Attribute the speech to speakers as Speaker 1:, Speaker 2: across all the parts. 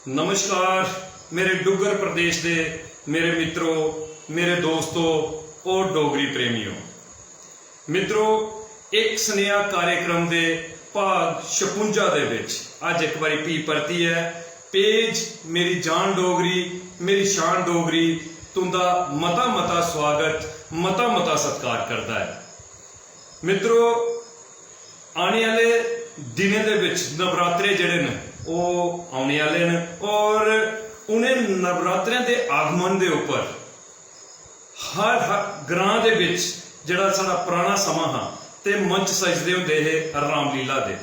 Speaker 1: नमस्कार मेरे डुग्गर प्रदेश के मेरे मित्रों, मेरे दोस्तों और डोगरी प्रेमियों। मित्रों, एक स्नेहा कार्यक्रम के भाग 56 दे विच अज एक बारी भी परती है पेज मेरी जान डोगरी मेरी शान डोगरी तुंदा मता मता स्वागत मता मता सत्कार करता है। मित्रों, आने वाले दिनों दे विच नवरात्रे जिहड़े ने ਉਹ आने वाले ने और उन्हें नवरात्रियां के आगमन के उपर हर ग्रां दे विच जिहड़ा साडा पुराना समा हाँ ते मंच सजदे हुंदे हे रामलीला दे।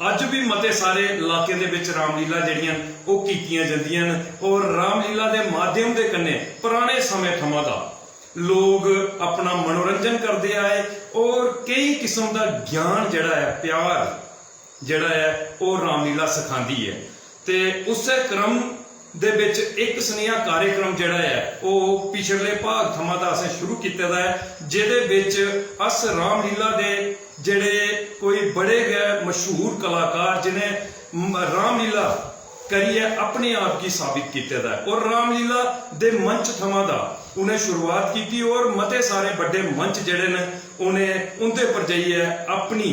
Speaker 1: अज भी मते सारे इलाके दे विच रामलीला जिहड़ियां ओह कीतियां जांदियां ने और रामलीला दे माध्यम दे कन्ने पुराने समय थमां दा लोग अपना मनोरंजन करते आए और कई किस्म का ज्ञान जिहड़ा है प्यार जिहड़ा है वो रामलीला सिखाती है। तो उस क्रम दे विच एक स्नेहा कार्यक्रम जिहड़ा है वो पिछले भाग थमां दा असें शुरू कीते दा है, जिहदे विच अस रामलीला दे जिहड़े कोई बड़े गए मशहूर कलाकार जिन्हें रामलीला करिए अपने आप की साबित कीते दा है और रामलीला दे मंच थमां दा उन्हें शुरुआत की और मते सारे बड़े मंच जिहड़े ने उन्हें उनके पर जाइए अपनी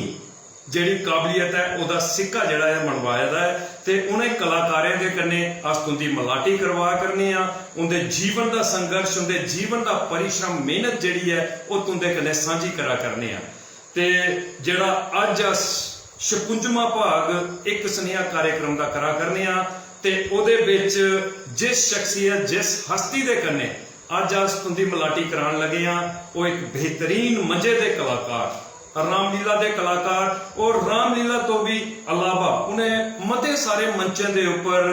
Speaker 1: जिहड़ी काबलियत है उसका सिक्का जिहड़ा है मनवाया है ते उन्हें कलाकारें के कन्ने अस तुंदी मलाटी करवा करने आ। उनके जीवन का संघर्ष उनके जीवन का परिश्रम मेहनत जिहड़ी है वो तुंदे कन्ने सांझी करा करने आ। ते जिहड़ा अज अस 56वां भाग एक स्नेहा कार्यक्रम का करा करने आ ते उहदे विच जिस शख्सियत जिस हस्ती दे कन्ने अज अस तुंदी मलाटी कराने लगे आ वो एक बेहतरीन मजे दे कलाकार रामलीला के कलाकार और रामलीला तो भी अलावा उन्हें मते सारे मंचों के ऊपर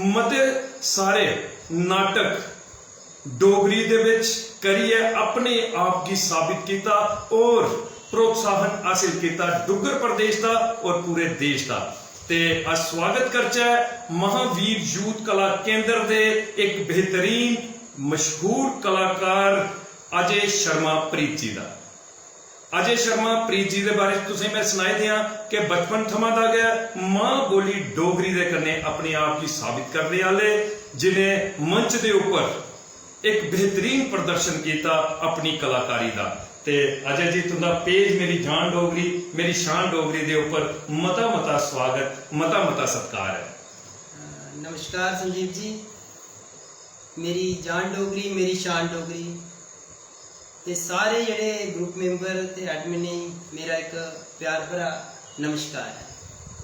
Speaker 1: मते सारे नाटक डोगरी दे विच करिए अपने आप की साबित किया और प्रोत्साहन हासिल किया डुग्गर प्रदेश का और पूरे देश का। ते अज स्वागत करचे महावीर यूथ कला केंद्र के एक बेहतरीन मशहूर कलाकार अजय शर्मा प्रीत जी का। अजय शर्मा प्रीत जी के बारे तुसें मैं सुनाई दिया कि बचपन थमां दा गया मां बोली डोगरी दे कन्ने अपने आप की साबित करने वाले जिन्हें मंच के ऊपर एक बेहतरीन प्रदर्शन किया अपनी कलाकारी का। ते अजय जी तुंदा पेज मेरी जान डोगरी मेरी शान डोगरी के ऊपर मता मता स्वागत मता मता सत्कार है।
Speaker 2: नमस्कार संजीव जी, मेरी जान डोगरी मेरी शान डोगरी ते सारे जेडे ग्रुप मैंबर ते एडमिन मेरा एक प्यार भरा नमस्कार है।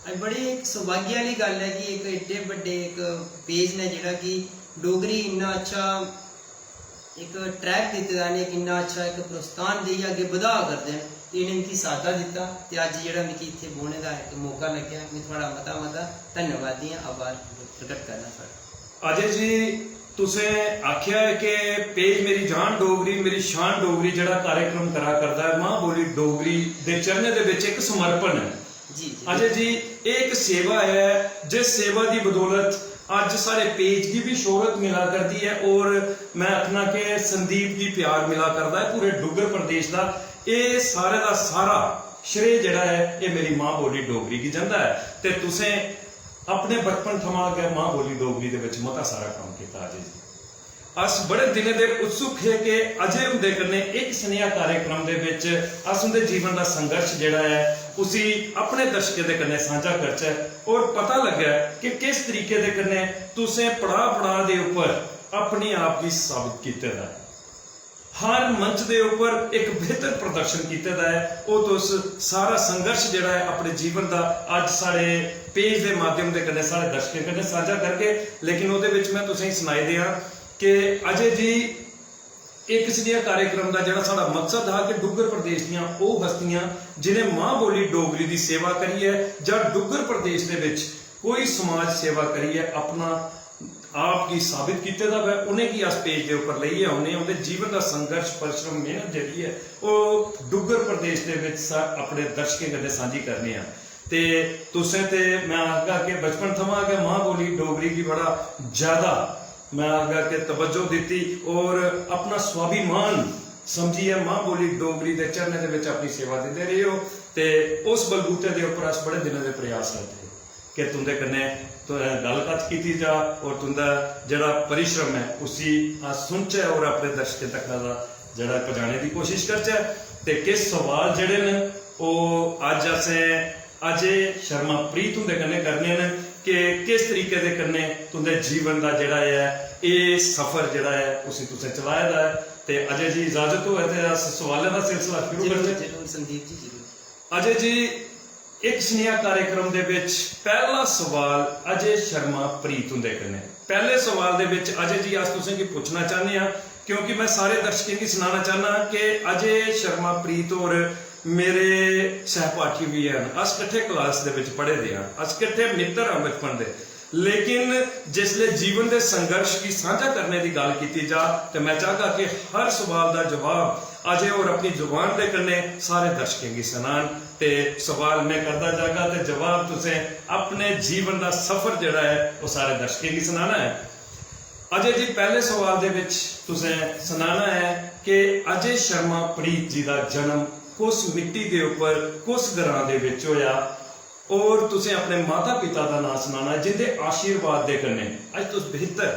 Speaker 2: अज बड़ी एक सौभाग्य वाली गल है कि एक एडे बड़े एक पेज ने जेड़ा कि डोगरी इन्ना अच्छा एक ट्रैक दिता ने, इन्ना अच्छा एक प्रोत्साहन देइए अगे बधा करते हैं, इन्हें मिगी सादा दिता ते अज जेड़ा मिगी इत्थे बौहने का एक मौका लग्या, मैं थोड़ा मता मता धन्यवादी हाँ आभार प्रकट करना सारा।
Speaker 1: अजय जी तुसें आख्या है कि पेज मेरी जान डोगरी मेरी शान डोगरी जिहड़ा कार्यक्रम करा करता है मां बोली डोगरी दे चरणें दे विच एक समर्पण है।
Speaker 2: जी
Speaker 1: अजय जी एक सेवा है जिस सेवा की बदौलत आज सारे पेज की भी शोहरत मिला करती है और मैं आखना कि संदीप की प्यार मिला करता है पूरे डुग्गर प्रदेश का। ये सारे का सारा श्रेय जिहड़ा है ये मेरी मां बोली डोगरी की जाता है। ते तुसें अपने बचपन थमां अगे मां बोली डोगरी दे विच मता सारा काम किया। अजय जी अस बड़े दिने दे उत्सुक है कि अजय उनके कन्ने एक स्नेहा कार्यक्रम दे विच अस उनके जीवन का संघर्ष जिहड़ा है उसी अपने दर्शकों के कन्ने साझा करचे और पता लगे कि किस तरीके दे कन्ने तुसें पड़ाव दे उपर अपने आप की साबित किया है। हर मंच के ऊपर एक बेहतर प्रदर्शन किया है वो तो सारा संघर्ष जिहड़ा है अपने जीवन का अज सारे पेज के माध्यम के कन्ने सारे दर्शकों कन्ने साझा करके। लेकिन वो मैं तुसें सुनाई दिया कि अजय जी एक स्नेहा कार्यक्रम का जिहड़ा साडा मकसद था कि डुग्गर प्रदेश दीयां ओह हस्तियां जिन्हें मां बोली डोगरी की सेवा करी है जां डुग्गर प्रदेश दे विच कोई समाज सेवा करी है अपना आप की साबित किते दा है उन्हें की अस पेज के उपर लईए आउने उनके जीवन का संघर्ष परिश्रम मेहनत जिहड़ी है वो डुग्गर प्रदेश के विच अपने दर्शकों कन्नै साझी करने आ। ते तुसें ते मैं आखगा कि बचपन थमां के मां बोली डोगरी की बड़ा ज्यादा मैं आखगा कि तवज्जो दी और अपना स्वाभिमान समझिए मां बोली डोगरी के चरणें दे विच अपनी सेवा देते रहे हो। ते उस बलबूते के उपर अस बड़े दिनों के प्रयास करते कि तुंदे कन्नै गलबात की जा और तुंदा जड़ा परिश्रम है उसी अस सुनचै और अपने दर्शकें तक जड़ा पहुँचाने की कोशिश करचै। ते किस सवाल जड़े न ओह् अज असें अजय शर्मा प्रीत हुंदे कन्नै करने न कि किस तरीके दे कन्नै तुंदे जीवन का जड़ा है ये सफर जड़ा है उसी तुसें चलाए दा है। ते अजय जी इजाजत हो ते अस सवालों का सिलसिला शुरू करचै।
Speaker 2: जरूर संदीप जी जरूर।
Speaker 1: अजय जी एक स्नेहा कार्यक्रम दे विच पहला सवाल अजय शर्मा प्रीत हुंदे कन्नै। पहले सवाल दे विच अजय जी अस तुसें की पूछना चाहते हैं क्योंकि मैं सारे दर्शकों की सुनाना चाहना कि अजय शर्मा प्रीत और मेरे सहपाठी भी हैं, अस कट्ठे क्लास दे विच पढ़े दे हैं, अस कट्ठे मित्र हैं बचपन दे। लेकिन जिसले जीवन के संघर्ष की साझा करने की गल की जा तो मैं चाहता कि हर सवाल का जवाब अजय और अपनी जुबान के कन्ने सारे दर्शकों की सुनान। ते सवाल मैं करता जागा तो जवाब तुसें अपने जीवन का सफर जड़ा है वो सारे दर्शकों की सुनाना है। अजय जी पहले सवाल दे विच तुसें सुनाना है कि अजय शर्मा प्रीत जी का जन्म कुस मिट्टी के उपर कुस ग्रां दे विच होया और तुसें अपने माता पिता का नाम सुनाना है जिंदे आशीर्वाद दे कन्ने अज तुस बेहतर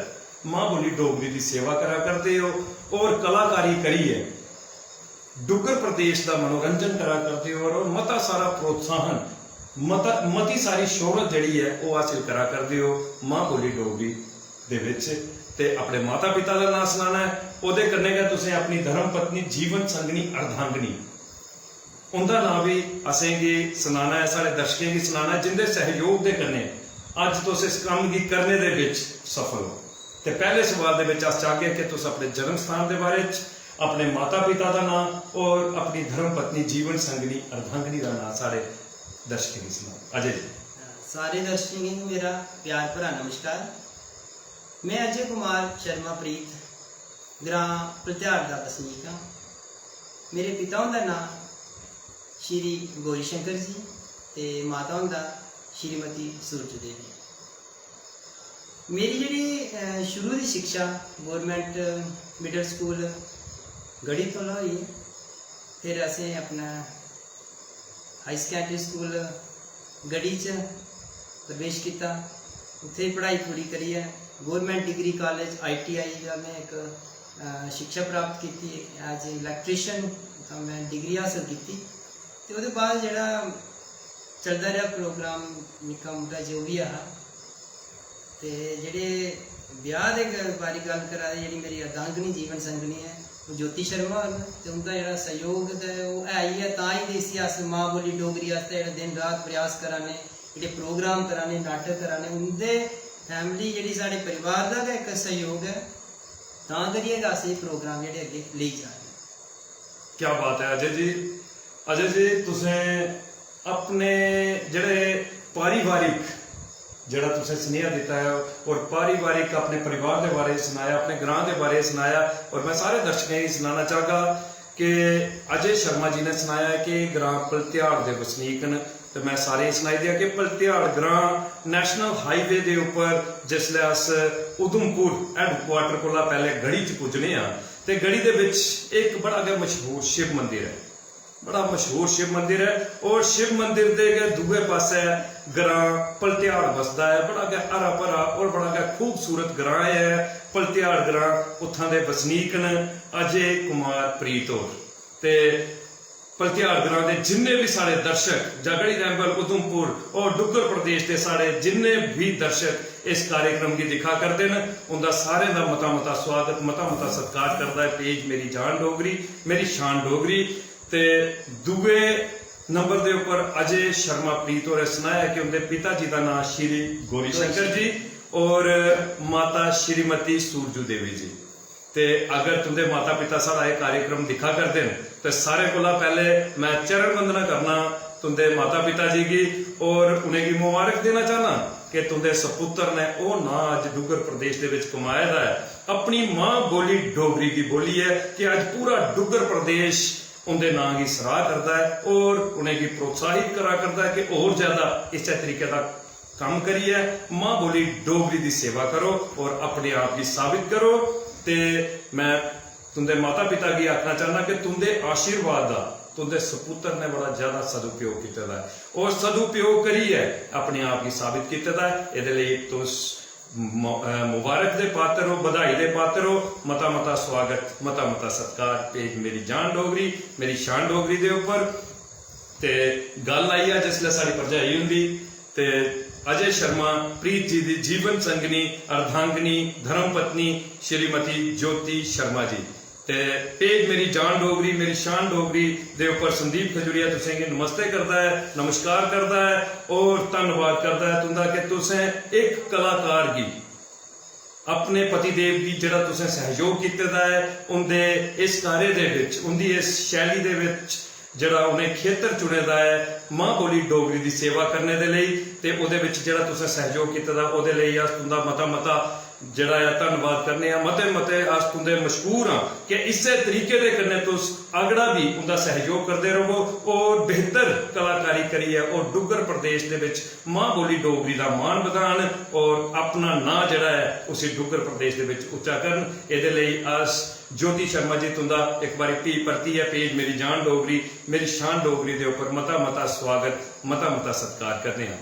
Speaker 1: मां बोली डोगरी की सेवा करा करते हो और कलाकारी करिए डुग्गर प्रदेश का मनोरंजन करा करते हो और मता सारा प्रोत्साहन मती सारी शोहरत जड़ी है वो हासिल करा करते हो मां बोली डोगरी दे विच। ते अपने माता पिता का नाम सुनाना है उहदे कन्ने गै तुसें अपनी धर्म पत्नी जीवन संगनी अर्धांगनी उनका नाम भी असेंगी सुनाना है, सारे दर्शकों की सुनाना है जिंदे सहयोग के कन्ने अज तुस इस काम की करने दे विच सफल हो। ते पहले सवाल दे विच अस चाहते कि तुस अपने जन्म स्थान के बारे अपने माता पिता का नाम और अपनी धर्म पत्नी जीवन संगनी अर्धांगनी का नाम सारे दर्शकों की सुनाओ। अजय जी।
Speaker 2: सारे दर्शकों को मेरा प्यार भरा नमस्कार। मैं अजय कुमार शर्मा प्रीत ग्रां पलत्याड़ का बसनीक हाँ। मेरे पिता का नाम श्री गौरी शंकर जी ते माता का श्रीमती सूरज देवी। मेरी जी शुरू की शिक्षा गौरमेंट मिडल स्कूल गढ़ी तो हुई, फिर असें अपना हाई सकैंडरी स्कूल गढ़ी च प्रवेश किया, उत्थे पढ़ाई पूरी करिए गौरमेंट डिग्री कॉलेज ITI का मैं एक शिक्षा प्राप्त की एज इलैक्ट्रीशियन तो मैं डिग्री हासिल की। तो उसके बाद जड़ा चलता रहा प्रोग्राम निक्का मुट्टा जो भी है तो जेडे ब्याह के बारे गल करा जी मेरी अर्धांगनी जीवन संगनी है वो ज्योति शर्मा तो उनका जो सहयोग तो वो है ही है तां इसी अस मां बोली डोगरी वास्ते दिन रात प्रयास कराने जे प्रोग्राम कराने नाटक कराने उनके फैमिली जी साढ़े परिवार का एक सहयोग है तां करिए अस ये प्रोग्राम जेडे अगे ले जा रहे हैं।
Speaker 1: क्या बात है अजय जी। अजय जी तुसें अपने जड़े पारिवारिक जड़ा तुसें स्नेहा दिता है और पारिवारिक अपने परिवार के बारे सुनाया अपने ग्रां के बारे सुनाया और मैं सारे दर्शकों को सुनाना चाहगा कि अजय शर्मा जी ने सुनाया कि ग्रां पलत्याड़ के वसनीक न। तो मैं सारे सुनाई दिया कि पलत्याड़ ग्रां नेशनल हाईवे के उपर जिसले अस उधमपुर हैडकुआटर को पहले गढ़ी च पुजने तो गढ़ी के विच एक बड़ा गै मशहूर शिव मंदिर है, बड़ा मशहूर शिव मंदिर है और शिव मंदिर के दूए पासे ग्रां पलत्याड़ बसदा है, बड़ा गै हरा भरा और बड़ा गै खूबसूरत ग्रां है पलत्याड़ ग्रां। उत्थां दे वसनीक न अजय कुमार प्रीत होर ते पलत्याड़ ग्रां के जिन्ने भी सारे दर्शक जागड़ी रैंबल उधमपुर और डुग्गर प्रदेश के सारे जिन्ने भी दर्शक इस कार्यक्रम की दिखा करते हैं उनका सारे का मता स्वागत मता सत्कार करता है पेज मेरी जान डोगरी मेरी शान डोगरी। ते दूए नंबर के उपर अजय शर्मा प्रीत होरें सुनाया कि उनके पिता जी का नाम श्री गौरी शंकर जी और माता श्रीमती सूरजू देवी जी। ते अगर तुंदे माता पिता साड़ा ये कार्यक्रम दिखा करते हैं तो सारे कोला पहले मैं चरण वंदना करना तुंदे माता पिता जी की और उन्हें की मुबारक देना चाहना कि तुंदे सपुत्र ने वो ना अज डुग्गर प्रदेश के विच कमाया है, अपनी मां बोली डोगरी की बोली है कि अज पूरा डुग्गर प्रदेश उनके नाम की सराह करता है और उन्हें की प्रोत्साहित करा करता है कि और ज्यादा इस तरीके का काम करिए, मां बोली डोगरी की सेवा करो और अपने आप की साबित करो। ते मैं तुंदे माता पिता की आखना चाहना कि तुंदे आशीर्वाद का तुंदे सपुत्र ने बड़ा ज्यादा सदुपयोग किया है और सदुपयोग करिए अपने आप की साबित किया है। इहदे लई तुस मुबारक दे पात्र हो, बधाई दे पात्र हो। मता मता स्वागत, मता मता सत्कार पेज मेरी जान डोगरी, मेरी शान डोगरी दे उपर। ते गल आई है जिसले साडी भरजाई हुंदी ते अजय शर्मा प्रीत जी दी जीवन संगनी अर्धांगनी धर्मपत्नी श्रीमती ज्योति शर्मा जी ते पेज मेरी जान डोगरी, मेरी शान डोगरी दे उपर संदीप खजूरिया तुसें गी नमस्ते करता है, नमस्कार करता है और धन्यवाद करता है तुंदा कि तुसें एक कलाकार गी अपने पतिदेव गी जिहड़ा तुसें सहयोग कीता है उनदे इस कार्य दे विच, उनदी इस शैली दे विच जिहड़ा उन्हें खेतर चुने दा है मां बोली डोगरी दी सेवा करने दे लई ते ओहदे विच जिहड़ा तुसें सहयोग कीता दा ओहदे लई अस तुंदा मता मता जिहड़ा है धन्नवाद करने आ। मते मते अस तुंदे मशहूर हाँ कि इसे तरीके दे कन्नै तुस अगड़ा भी उनका सहयोग करते रहो और बेहतर कलाकारी करिए और डुग्गर प्रदेश दे विच मां बोली डोगरी दा मान बधान और अपना नां जिहड़ा है उसी डुग्गर प्रदेश दे विच उच्चा करन। इहदे लई अस ज्योति शर्मा जी तुंदा एक बारी भी परती है पेज मेरी जान डोगरी, मेरी शान डोगरी दे उपर मता मता स्वागत, मता मता सत्कार करने हैं।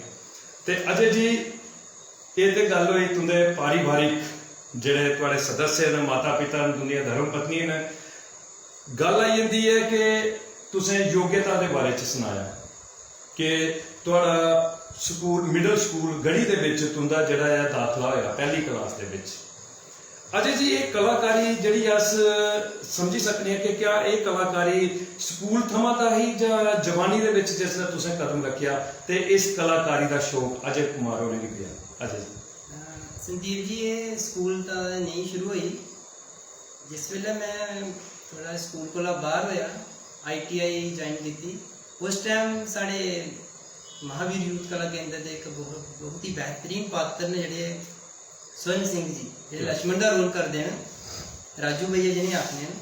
Speaker 1: ते अजय जी ये तो गल हुई तुंदे पारिवारिक जिहड़े तुहाडे सदस्य ने, माता पिता ने, तुंदियां धर्म पत्नी ने। गल आई जाती है कि तुसें योग्यता के बारे च सुनाया कि तुहाडा स्कूल मिडल स्कूल गढ़ी दे विच तुंदा जिहड़ा है दाखला होया पहली क्लास दे विच। अजय जी ये कलाकारी जिहड़ी अस समझी सकने कि क्या ये कलाकारी स्कूल थमां दा ही जां जवानी दे विच जिसलै तुसें कदम रखिया ते इस कलाकारी दा शौक अजय कुमार होरें गी पिया? अजय जी
Speaker 2: संदीप जी ये स्कूल तो नहीं शुरू हुई जिस वेले मैं थोड़ा स्कूल कोला बाहर होया ITI ज्वाइन की उस टाइम साढ़े महावीर यूथ कला केंद्र के एक बहुत ही बेहतरीन पात्र ने जेह्ड़े स्वर्ण सिंह जी जेह्ड़े लक्ष्मण का रोल करते हैं, राजू भैया जिन्हें आखने हैं,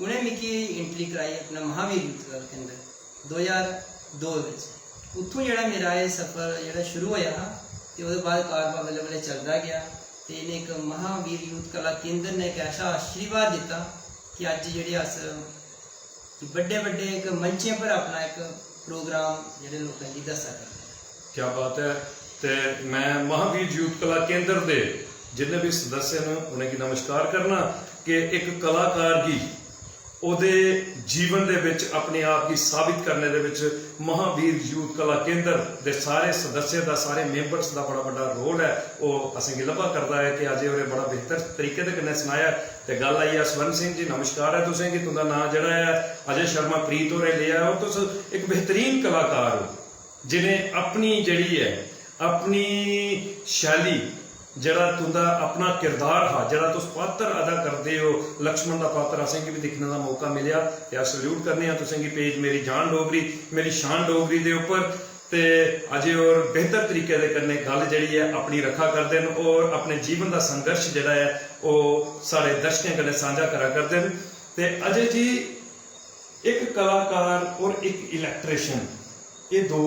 Speaker 2: उन्हें मिकी एंट्री कराई अपना महावीर यूथ कला केंद्र 2002 में। उत्थों जेह्ड़ा मेरा ये सफर जेह्ड़ा शुरू होया हा ते ओहदे बाद कारवा बल्ले बल्ले चलता गया ते इन्हें एक महावीर यूथ कला केंद्र ने एक ऐसा आशीर्वाद दिता कि अज जेह्ड़े अस बड़े बड़े एक मंचें पर अपना एक प्रोग्राम जेह्ड़े लोगों की दस्सा करते।
Speaker 1: क्या बात है। ते मैं महावीर यूथ कला केंद्र दे जिन्ने भी सदस्य ने उन्हें नमस्कार करना कि एक कलाकार की ओदे जीवन दे विच अपने आप की साबित करने दे विच महावीर यूथ कला केंद्र दे सारे सदस्य दा, सारे मेंबर्स दा बड़ा बड़ा रोल है। वो असें गी लभा करता है कि अजय होरें बड़ा बेहतर तरीके दे कन्नै सनाया। ते गल आई है स्वर्ण सिंह जी, नमस्कार है तुसें कि तुंदा नाम जिहड़ा है अजय शर्मा प्रीत होरें लिया और तुस एक बेहतरीन कलाकार हो जिन्हें अपनी जिहड़ी है अपनी शैली जरा तुंदा अपना किरदार हा जरा तुस पात्र अदा करते हो, लक्ष्मण का पात्र असें भी दिखने का मौका मिलया ते अस सल्यूट करने हैं तुसें पेज मेरी जान डोगरी, मेरी शान डोगरी दे उपर। ते अजय और बेहतर तरीके दे कन्नै गल जिहड़ी है अपनी रखा करते हैं और अपने जीवन का संघर्ष जिहड़ा है वो सारे दर्शकों कन्नै साझा करा करते हैं। ते अजय जी एक कलाकार और एक इलैक्ट्रीशियन ये दो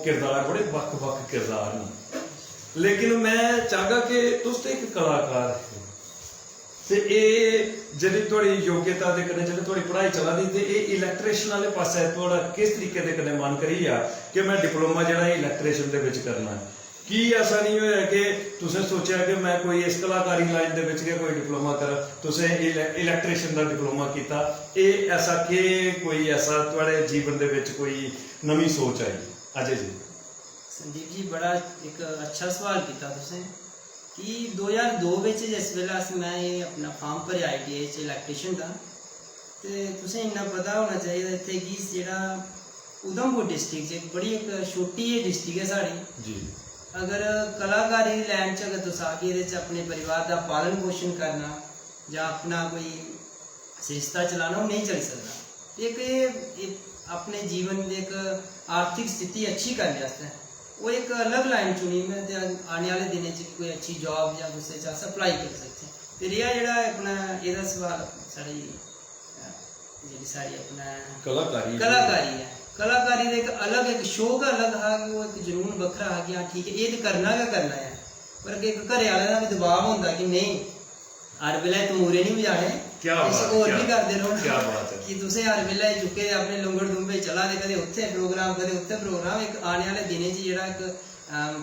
Speaker 1: किरदार बड़े वक् वक् किरदार ने, लेकिन मैं चाहगा कि तुस तो एक कलाकार हो ते जिहड़ी तुहाडी योग्यता दे कन्नै जिहड़ी तुहाडी पढ़ाई चला दी ते ये इलैक्ट्रीशियन वाले पासे तुहाडा किस तरीके दे कन्नै मन करी आ कि मैं डिप्लोमा जिहड़ा इलैक्ट्रीशियन दे विच करना है? कि ऐसा नहीं होया कि तुसें सोचा कि मैं कोई इस कलाकारी लाइन दे विच गै कोई डिप्लोमा करा, तुसें इलैक्ट्रीशियन दा डिप्लोमा कीता, ये ऐसा कि कोई ऐसा तुहाडे जीवन दे विच कोई नवीं सोच आई? अजय जी
Speaker 2: संदीप जी बड़ा एक अच्छा सवाल किया तुसें कि 2002 में जिस वेले मैं ये अपना फार्म भरिया ITI इलैक्ट्रीशियन का ते तुसें इन्ना पता होना चाहिए इत्थे कि जेह्ड़ा उधमपुर डिस्ट्रिक्ट एक बड़ी एक छोटी जी डिस्ट्रिक्ट है साड़ी जी। अगर कलाकारी लैन च अगर तुस आगे एह्दे च अपने परिवार का पालन पोषण करना या अपना कोई सरिस्ता चलाना वो नहीं चल सकता। एक अपने जीवन की एक आर्थिक स्थिति अच्छी करने वास्ते वो एक अलग लाइन चुनी मैं आने वाले दिनों कोई अच्छी जॉब या कुछ अस अप्लाई कर सकते। फिर यह जेह्ड़ा अपना एह्दा सवाल साढ़ी जेह्ड़ी साढ़ी अपना कलाकारी है, कलाकारी का एक अलग एक शौक अलग हा कि वो एक जुनून बखरा हा कि हाँ ठीक है ये तो करना गै करना है, पर एक घरे आह्लें दा भी दबाव होंदा कि नहीं हर वेले तमूरे नहीं बजाने,
Speaker 1: क्या बात
Speaker 2: होर भी करदे रहो।
Speaker 1: क्या बात है।
Speaker 2: कि तुसें हर वेल्ले चुके दे अपने लुंगड़ दुंबे चला दे, कदे उत्थे प्रोग्राम कदे उत्थे प्रोग्राम। एक आने वाले दिनें च जेह्ड़ा एक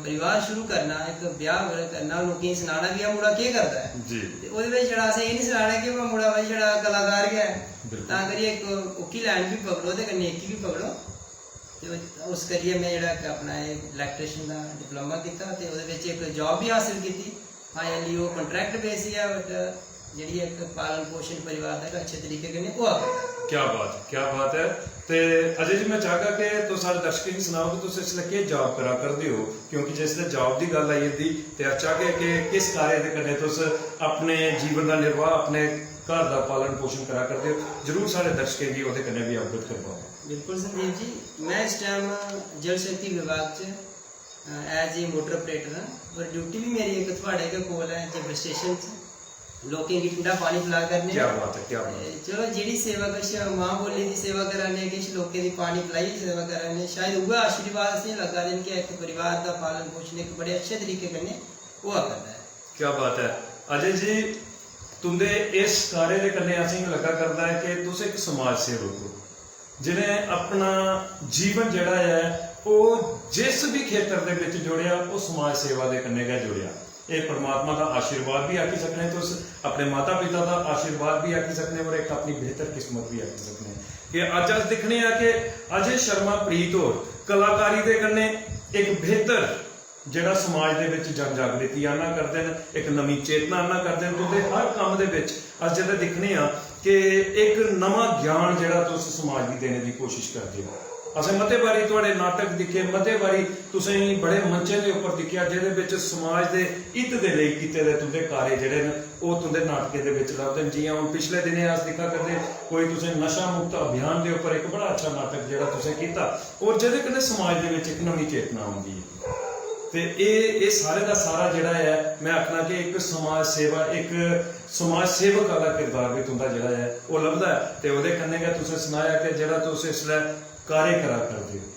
Speaker 2: परिवार शुरू करना, एक ब्याह करना, लोकें गी सनाना कि आ मुड़ा केह् करदा है
Speaker 1: जी।
Speaker 2: ते ओह्दे बिच छड़ा असें एह् नहीं सनाना कि वो मुड़ा भाई छड़ा कलाकार गै है।
Speaker 1: बिल्कुल।
Speaker 2: तां करियै इक ओह्की लाइन बी पकड़ो ते कन्नै एह्की बी पकड़ो। ते उस करियै मैं जेह्ड़ा इक अपना इलैक्ट्रीशियन दा डिप्लोमा कीता ते ओह्दे बिच एक जॉब भी हासिल कीती। फाइनली ओह् कंट्रैक्ट बेस ही है, बट जेह्ड़ी एक पालन पोषण परिवार दा अच्छे तरीके कन्नै होआ करदा।
Speaker 1: क्या बात है। ते अजय जी मैं चाहगा कि तुस सारे दर्शकें गी सनाओ कि तुस इसलै केह् जॉब करा करदे हो, क्योंकि जिसलै जॉब दी गल्ल आई जंदी ते अस चाहगे कि किस कार्य दे कन्नै तुस अपने जीवन दा निर्वाह, अपने घर दा पालन पोषण करा करदे हो, जरूर सारे दर्शकें गी ओह्दे कन्नै भी अवगत करवाओ।
Speaker 2: बिल्कुल संदीप जी, मैं इस टाइम जल शक्ति विभाग च एज ए मोटर ऑपरेटर हाँ, और ड्यूटी भी मेरी एक थोड़े के कोल है जब स्टेशन च लोकें गी ठंडा पानी पिला करने।
Speaker 1: क्या बात है, क्या बात है।
Speaker 2: चलो जेह्ड़ी सेवा किश मां बोली दी सेवा कराने, किश लोकें दी पानी पिलाइयै सेवा कराने, शायद उ'ऐ आशीर्वाद असेंगी लग्गा दे न कि इक परिवार दा पालन पोषण एक बड़े अच्छे तरीके कन्नै होआ करदा है।
Speaker 1: क्या बात है अजय जी, तुंदे इस कार्य दे कन्नै असेंगी लग्गा करदा है कि तुस एक समाज सेवक हो जिन्हें अपना जीवन जेह्ड़ा है ओह जिस भी खेतर दे विच जुड़िया ओह समाज सेवा दे कन्नै गै जुड़िया। ये परमात्मा का आशीर्वाद भी आखी सकने, तुस अपने माता पिता का आशीर्वाद भी आखी सकने, और एक अपनी बेहतर किस्मत भी आखी सकने कि अज अस दिखने कि अजय शर्मा प्रीत होर कलाकारी दे कन्नै एक बेहतर जेड़ा समाज दे विच जन जागृति आना करदे न, एक नवी चेतना आना करदे न। तुंदे हर काम दे विच अस जदों दिखने कि एक नवा ज्ञान जेड़ा तुस समाज गी देने दी कोशिश करदे हो। असें मते बारी तुहाडे नाटक दिखे, मते बारी तुसें बड़े मंचें दे उप्पर दिखेआ जेहदे विच समाज दे हित दे लेई कीते दे तुंदे कार्य जेहड़े न ओह तुंदे नाटकें दे विच लभदे न। जियां हुण पिछले दिनें अस दिक्खा करदे कोई तुसें नशा मुक्त अभियान दे उप्पर एक बड़ा अच्छा नाटक जेहड़ा तुसें कीता, और जेहदे कन्नै समाज दे विच एक नवीं चेतना आउंदी है। ते ये सारे का सारा जेहड़ा है मैं आखना कि एक समाज सेवा, एक समाज सेवक वाला किरदार भी तुंदा जेहड़ा है वह लभदा है। ते ओहदे कन्नै गै तुसें सनाया कि जेहड़ा तुस इसलै कार्य करा करदे हो,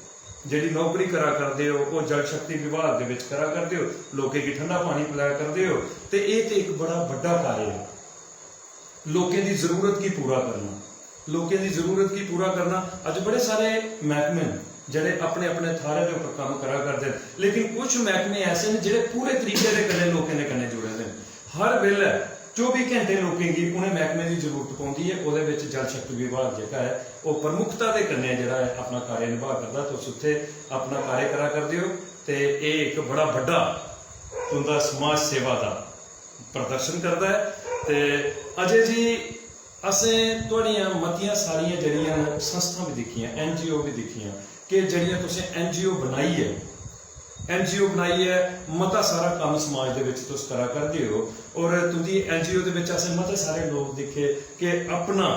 Speaker 1: जेहड़ी नौकरी करा करदे हो, वो जल शक्ति विभाग दे विच करा करदे हो, लोकें गी ठंडा पानी पिलाया करदे हो। ते ये ते एक बड़ा बड्डा कार्य है, लोकें दी जरूरत की पूरा करना, लोकें दी जरूरत की पूरा करना। अज बड़े सारे महकमे जेहड़े अपने अपने थारे के उपर काम करा करते हैं, लेकिन कुछ महकमे ऐसे हैं जेहड़े पूरे तरीके के कन्नै लोकें दे कन्नै जुड़े दे न। हर वेले 24 घंटे लोकें गी उन्हें महकमे की जरूरत पौंदी है। उहदे विच जल शक्ति विभाग जेहड़ा है वो प्रमुखता के कन्नै जेहड़ा है अपना कार्य निभा करदा। तुस उत्थे अपना कार्य करा करदे हो ते ये एक बड़ा बड़ा तुंदा समाज सेवा का प्रदर्शन करता है। ते अजय जी असें तुहाड़ियां मतियां सारियां जेहड़ियां संस्था भी दिखियां, NGO भी दिखियां कि जड़ियां तुसें NGO बनाई है, NGO बनाई है, मता सारा काम समाज दे विच तुस करा करदे हो। और तुंदी NGO दे विच असें मते सारे लोग दिखे कि अपना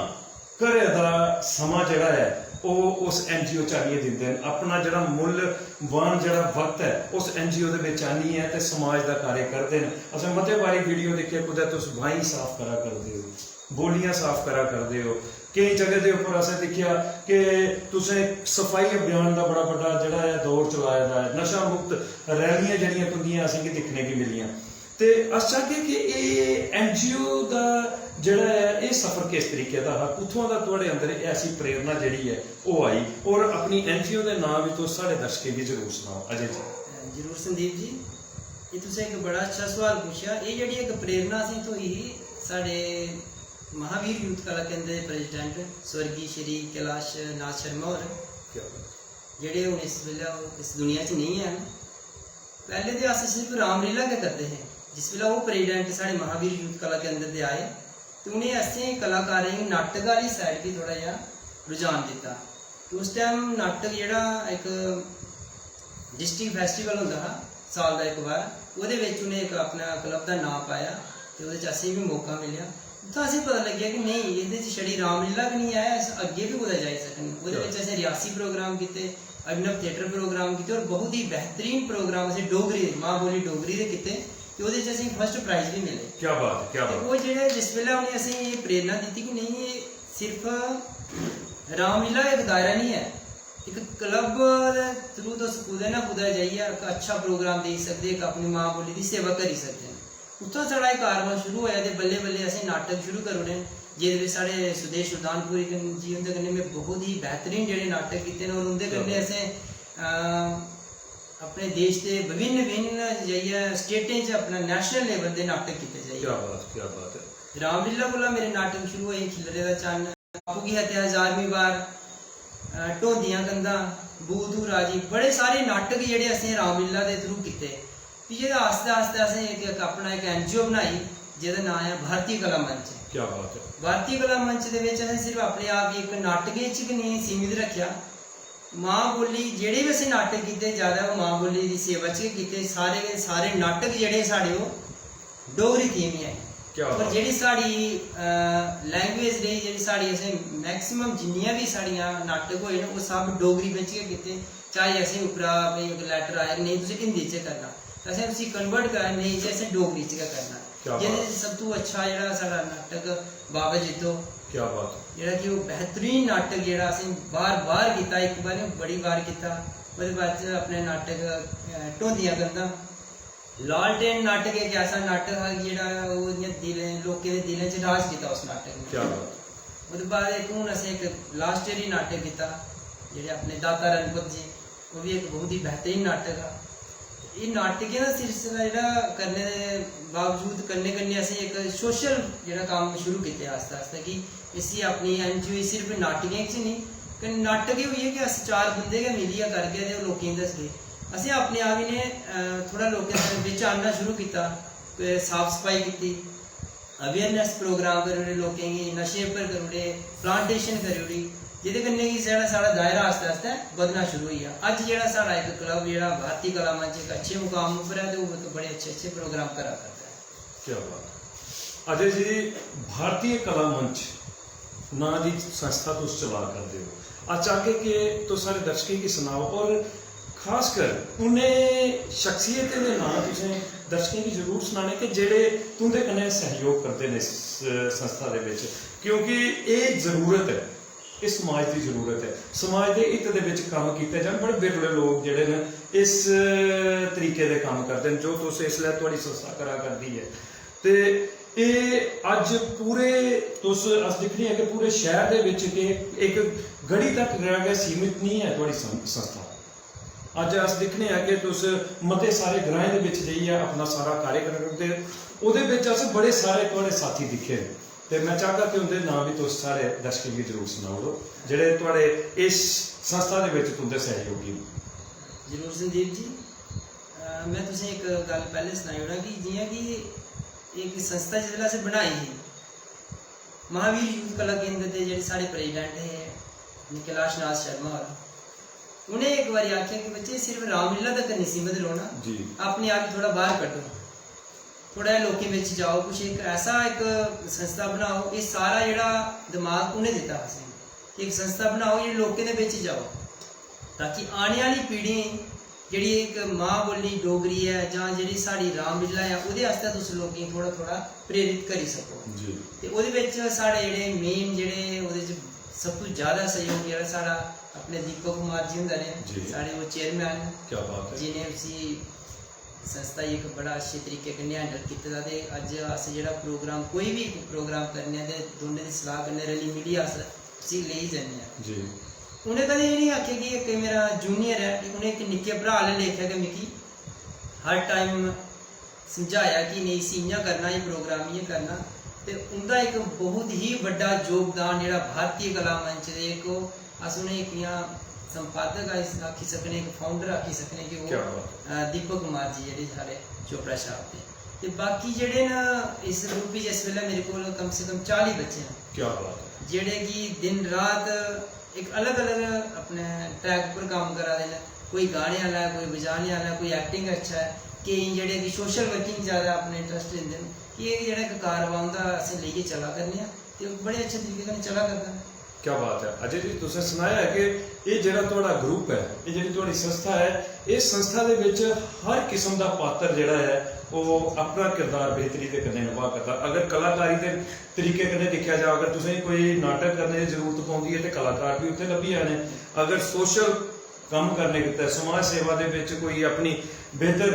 Speaker 1: घरे दा समा जेहड़ा है वो उस NGO च आनिए दिंदे न, अपना जेहड़ा मुल्लवान जेहड़ा वक्त है उस NGO दे विच आनिए ते समाज दा कार्य करदे न। असें मते बारी वीडियो दिखे कुदै तुस बाईं साफ करा करदे हो, बोलियां साफ करा करदे हो, कई जगह के उपर असें दिखिया कि तुसें सफाई अभियान का बड़ा बड़ा जिहड़ा है दौर चलाया दा है, नशा मुक्त रैलियां जिहड़ियां तुंदियां असेंगी दिखने की मिलियां। ते अस चाहगे कि ये NGO का जिहड़ा है ये सफर किस तरीके का हा, कुत्थों दा तुहाडे अंदर ऐसी प्रेरणा जिहड़ी है वो आई, और अपनी NGO के नाम भी तुस साढ़े दर्शकें गी जरूर सुनाओ। अजय जी
Speaker 2: जरूर संदीप जी, ये तुसें एक बड़ा अच्छा सवाल पूछा। ये जिहड़ी एक प्रेरणा असें थोई ही साढ़े महावीर यूथ कला केंद्र के प्रेजिडेंट स्वर्गीय श्री कैलाश नाथ शर्मा होर, जेहड़े हुण इस वेले इस दुनिया च नहीं है। पहले तो अस सिर्फ रामलीला गै करते हैं। जिस वेले वो प्रेजिडेंट साढ़े महावीर यूथ कला केंद्र दे आए तो उन्हें असें कलाकारें गी नाटक वाली साइड भी थोड़ा जिहा रुझान दिता। तो उस टाइम नाटक जेहड़ा एक डिस्ट्रिक्ट फैस्टिवल होंदा हा साल का एक बार, उहदे विच उन्हें एक अपना क्लब का नाम पाया तो उहदे च असें भी मौका मिलिया। तो असें पता लग्या कि नहीं ये छड़ी रामलीला भी नहीं है, अस अगे भी कुदै जाई सकने। उहदे विच असें रियासी प्रोग्राम किते, अभिनव थिएटर प्रोग्राम किते, और बहुत ही बेहतरीन प्रोग्राम असें डोगरी मां बोली डोगरी दे किते ते ओहदे च असें फर्स्ट प्राइज भी मिले।
Speaker 1: क्या बात है, क्या बात।
Speaker 2: वो जेहड़े जिस वेले उन्हें असें ये प्रेरणा दी कि नहीं ये सिर्फ रामलीला एक दायरा नहीं है, एक क्लब दे थ्रू तुस कुदै ना कुदै जाइए एक अच्छा प्रोग्राम देई सकदे, एक अपनी मां बोली दी सेवा करी सकदे। उत्थों साढ़ा एक कारवां शुरू होया ते बल्ले बल्ले असें नाटक शुरू करी ओड़े। ਜਿਹਦੇ ਵਿੱਚ ਸਾਡੇ सुदेश सुल्तानपुरी जी उंदे कन्नै मैं बहुत ही बेहतरीन जेह्ड़े नाटक कीते न और उंदे कन्नै असें अपने देश के विभिन्न जाइए स्टेटें च अपना नेशनल लेवल के नाटक किए जाइए।
Speaker 1: क्या बात है।
Speaker 2: रामलीला कोला मेरे नाटक शुरू होए, खिलरे दा चन्न, बापू की हत्या 1000वीं बार, ढोंदियां कंधां, बूधू राजी, बड़े सारे नाटक जेह्ड़े असें रामलीला के थ्रू किए। फ्ही जेह्दा आस्ते आस्ते असें अपना एक NGO बनाई जेह्दा नाम है भारतीय कला मंच।
Speaker 1: क्या बात है।
Speaker 2: भारतीय कला मंच दे विच असें सिर्फ अपने आप गी एक नाटकें च गै नहीं सीमित रखेआ, मां बोली जेह्ड़े भी असें नाटक कीते ज्यादा ओह् मां बोली दी सेवा च गै कीते। सारे के सारे नाटक जेह्ड़े साढ़े ओह् डोगरी थीम है। और जेह्ड़ी साढ़ी लैंग्वेज रेही, जेह्ड़ी साढ़ी असें मैक्सिमम जिन्नियां भी साढ़ियां नाटक होए न ओह् सब डोगरी बिच गै कीते। चाहे असें उप्परा भाई इक लैटर आया नहीं तुसें हिंदी च करना, असें उसी कन्वर्ट करना नहीं जी असें डोगरी च गै करना। जेह्दे सब तो अच्छा जेह्ड़ा साढ़ा नाटक बाबा जित्तो,
Speaker 1: क्या बात है,
Speaker 2: जेह्ड़ा कि ओह् बेहतरीन नाटक जेह्ड़ा असें बार बार कीता, इक बार नहीं बड़ी बार कीता। ओह्दे बाद च अपने नाटक ढोंदियां कंधां, लालटेन नाटक एक ऐसा नाटक हा जेह्ड़ा ओह् इ'यां दिलें लोकें दे दिलें च राज कीता उस नाटक ने।
Speaker 1: क्या बात।
Speaker 2: ओह्दे बाद इक हून असें इक लास्ट ईयर ही नाटक कीता जेह्ड़े अपने दाता रणपत जी, ओह् भी एक बहुत ही बेहतरीन नाटक हा। एह् नाटकें दा सिलसिला जेह्ड़ा करने दे बावजूद कन्नै कन्नै असें एक सोशल जेह्ड़ा कम्म शुरू कीता आस्ता आस्ता कि इसी अपनी NGO सिर्फ नाटकें च नहीं, कन्नै नाटक एह् होई है कि अस 4 बंदे गै मिलियै करगे ते लोकें गी दसगे। असें अपने आप ही ने थोड़ा लोकें दे बिच आना शुरू कीता, साफ सफाई कीती, अवेयरनेस प्रोग्राम करी ओड़े, लोकें गी नशे पर करी ओड़े, प्लांटेशन करी ओड़ी, जेह्दे कन्नै कि साढ़ा दायरा आस्ते आस्ते बधना शुरू होई गेआ। अज्ज जेह्ड़ा साढ़ा एक क्लब जेह्ड़ा भारतीय कला मंच एक अच्छे मुकाम उप्पर है ते ओह् बड़े अच्छे प्रोग्राम करा करदा है।
Speaker 1: क्या बात। अजय जी, भारतीय कला मंच नां दी संस्था तुस चला करदे हो, अस चाहगे कि तुस सारे दर्शकें गी सनाओ और खासकर उन्हें शख्सियतें दे नां तुसें दर्शकें गी जरूर सनाने कि जेह्ड़े तुंदे कन्नै सहयोग करदे ने संस्था दे विच, क्योंकि एह् जरूरत है, इस समाज की जरूरत है। समाज के हित दे विच कम्म कीते जान, बड़े बिरले लोग जेह्ड़े न इस तरीके दे कम्म करदे न जो तुस इसलै तुहाड़ी संस्था करा करदी है। ते एह् अज्ज पूरे तुस अस दिक्खने आं कि पूरे शहर दे विच कि एक गढ़ी तक गै सीमित नहीं है तुहाड़ी संस्था। अज्ज अस दिक्खने आं कि तुस मते सारे ग्राएं दे विच जाइयै अपना सारा कार्यक्रम करदे, ओह्दे विच अस बड़े सारे तुहाड़े साथी दिक्खे न। ते मैं चाहगा कि उनके नाम भी तुस सारे दर्शकों की जरूर सुनाओ जेह्ड़े तुहाड़े इस संस्था दे विच तुंदे सहयोगी न।
Speaker 2: जरूर संदीप जी, मैं तुसें एक गल पैह्ले सनाई ओड़ां कि जियां कि एक संस्था जिसलै असें बनाई ही, महावीर यूथ कला केंद्र दे जेह्ड़े साढ़े प्रेजिडेंट हे कैलाश नाथ शर्मा होर, उ'नें एक बारी आखेआ कि बच्चे सिर्फ रामलीला तक नहीं सीमित रौह्ना, अपने आप गी थोड़ा बाहर कड्ढो, थोड़ा लोकें बिच जाओ, कुछ एक ऐसा एक संस्था बनाओ। ये सारा जेह्ड़ा दिमाग उ'नें दित्ता असें कि एक संस्था बनाओ जेह्ड़ी लोकें दे बिच जाओ, ताकि आने आह्ली पीढ़ी जेह्ड़ी एक मां बोली डोगरी है जां जेह्ड़ी साढ़ी रामलीला है ओह्दे आस्तै तुस लोकें गी थोड़ा थोड़ा प्रेरित करी सको। ते ओह्दे बिच साढ़े जेह्ड़े मेन जेह्ड़े ओह्दे च सब तो ज़्यादा सहयोग जेह्ड़ा साढ़ा अपने दीपक कुमार जी हुंदा ने, साढ़े वो चेयरमैन जिन्हें उसी संस्था एक बड़ा अच्छे तरीके कन्नै हैंडल कीते दा। ते अज्ज अस जेह्ड़ा प्रोग्राम कोई भी प्रोग्राम करने ते दोनें दी सलाह कन्नै रली मिलियै अस उसी लेई जन्ने आं। उ'नें कदें एह् नहीं आखेआ कि इक मेरा जूनियर है, उ'नें इक निक्के भ्रा आह्ले लेखा कि मिगी हर टाइम समझाया कि नेईं इसी इ'यां करना, एह् प्रोग्राम इ'यां करना। ते उं'दा एक बहुत ही बड्डा योगदान जेह्ड़ा भारतीय कला मंच दे एक अस उ'नें इक इ'यां संपादक आखी सकने, एक फाउंडर आखी सकने कि ओह् दीपक कुमार जी जेह्ड़े साढ़े चोपड़ा शॉप दे। ते बाकी जेह्ड़े न इस ग्रुप च इस वेल्ले मेरे कोल कम से कम 40 बच्चे न जेह्ड़े कि दिन रात एक अलग अलग अपने ट्रैक पर कम्म करा दे न। कोई गाने आह्ला है, कोई बजाने आह्ला है, कोई एक्टिंग अच्छा है, केईं जेह्ड़े कि सोशल वर्किंग ज़्यादा अपने इंटरस्ट दिंदे न। कि एह् जेह्ड़ा इक कारवां होंदा असें लेइयै चला करने आं ते बड़े अच्छे तरीके कन्नै चला करदा।
Speaker 1: क्या बात है। अजय जी, तुसें सनाया है कि ये जेह्ड़ा तुहाड़ा ग्रुप है, ये जेह्ड़ी तुहाड़ी संस्था है, इस संस्था दे विच हर किस्म दा पात्र जेह्ड़ा है ओह् अपना किरदार बेहतरी दे कन्नै निभा करदा। अगर कलाकारी दे तरीके कन्नै दिक्खेआ जा, अगर तुसें कोई नाटक करने दी जरूरत पौंदी है ते कलाकार भी उत्थे लब्भी जाने। अगर सोशल कम्म करने गित्तै, समाज सेवा दे विच कोई अपनी बेहतर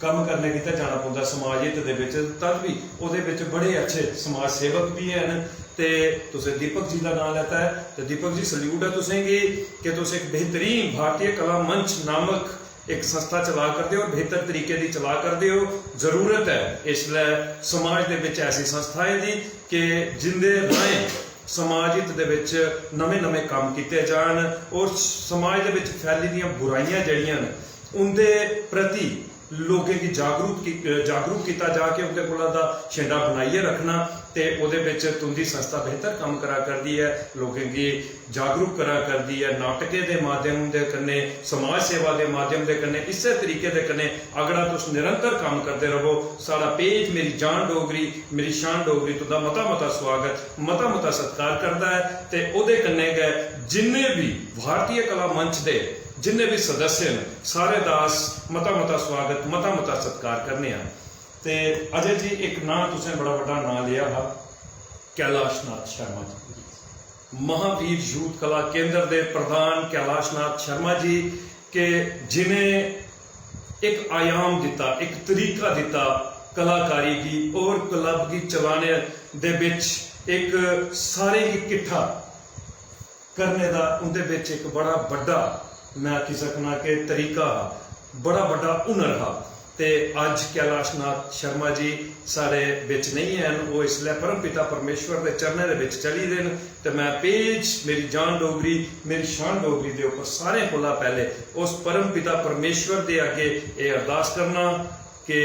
Speaker 1: कम्म करने गित्तै जाना पौंदा समाज हित दे विच, तद भी ओह्दे विच बड़े अच्छे समाज सेवक भी हैन ਤੇ ਤੁਸੀਂ ਦੀਪਕ ਜੀ ਦਾ ਨਾਮ ਲੈਤਾ ਹੈ ਤੇ ਦੀਪਕ ਜੀ ਸਲੂਟ ਹੈ ਤੁਸੀਂ ਕਿ ਤੁਸੀਂ ਇੱਕ ਬਿਹਤਰੀਨ ਭਾਰਤੀ ਕਲਾ ਮੰਚ ਨਾਮਕ एक संस्था चला करते हो और बेहतर तरीके की चला करते हो। जरूरत है इसलिए समाज के विच ऐसी संस्थाएं दी कि जिंदे राहें समाज हित दे विच नवे नवे काम किए जान और समाज दे विच फैली दी बुराइयां जड़ियां ने उनके प्रति लोगों की जागरूक किया जाके उनके कोला दा छेड़ा बनाइए रखना ते उहदे विच तुंदी संस्था बेहतर काम करा करती है, लोगों की जागरूक करा करती है, नाटके के माध्यम के कन्ने समाज सेवा के माध्यम के कन्ने इस तरीके के कन्ने अगड़ा तुस निरंतर काम करते रहो। साड़ा पेज मेरी जान डोगरी मेरी शान डोगरी तुदा मता मता स्वागत मता मता सत्कार करता है ते उहदे कन्ने गए जिन्ने भी भारतीय कला मंच के जिन्ने भी सदस्य हैं सारे दास मता मता स्वागत मता मता सत्कार करने हैं। ते अजय जी एक नाम तुसें बड़ा बड़ा नाम लिया हा कैलाश नाथ शर्मा जी, महावीर यूथ कला केंद्र के प्रधान कैलाश नाथ शर्मा जी के जिन्हें एक आयाम दिता एक तरीका दिता कलाकारी की और क्लब की चलाने दे विच एक सारे की किट्ठा करने का उनके विच एक बड़ा बड़ा मैं आखी सकना कि तरीका बड़ा बड़ा हुनर हा ते अज कैलाश नाथ शर्मा जी सारे विच नहीं हैं, वो इसलिए परम पिता परमेश्वर के चरणों के विच चली दे ते मैं पेज मेरी जान डोगरी मेरी शान डोगरी के उपर सारे कोला पहले उस परम पिता परमेश्वर के अगे ये अरदास करना कि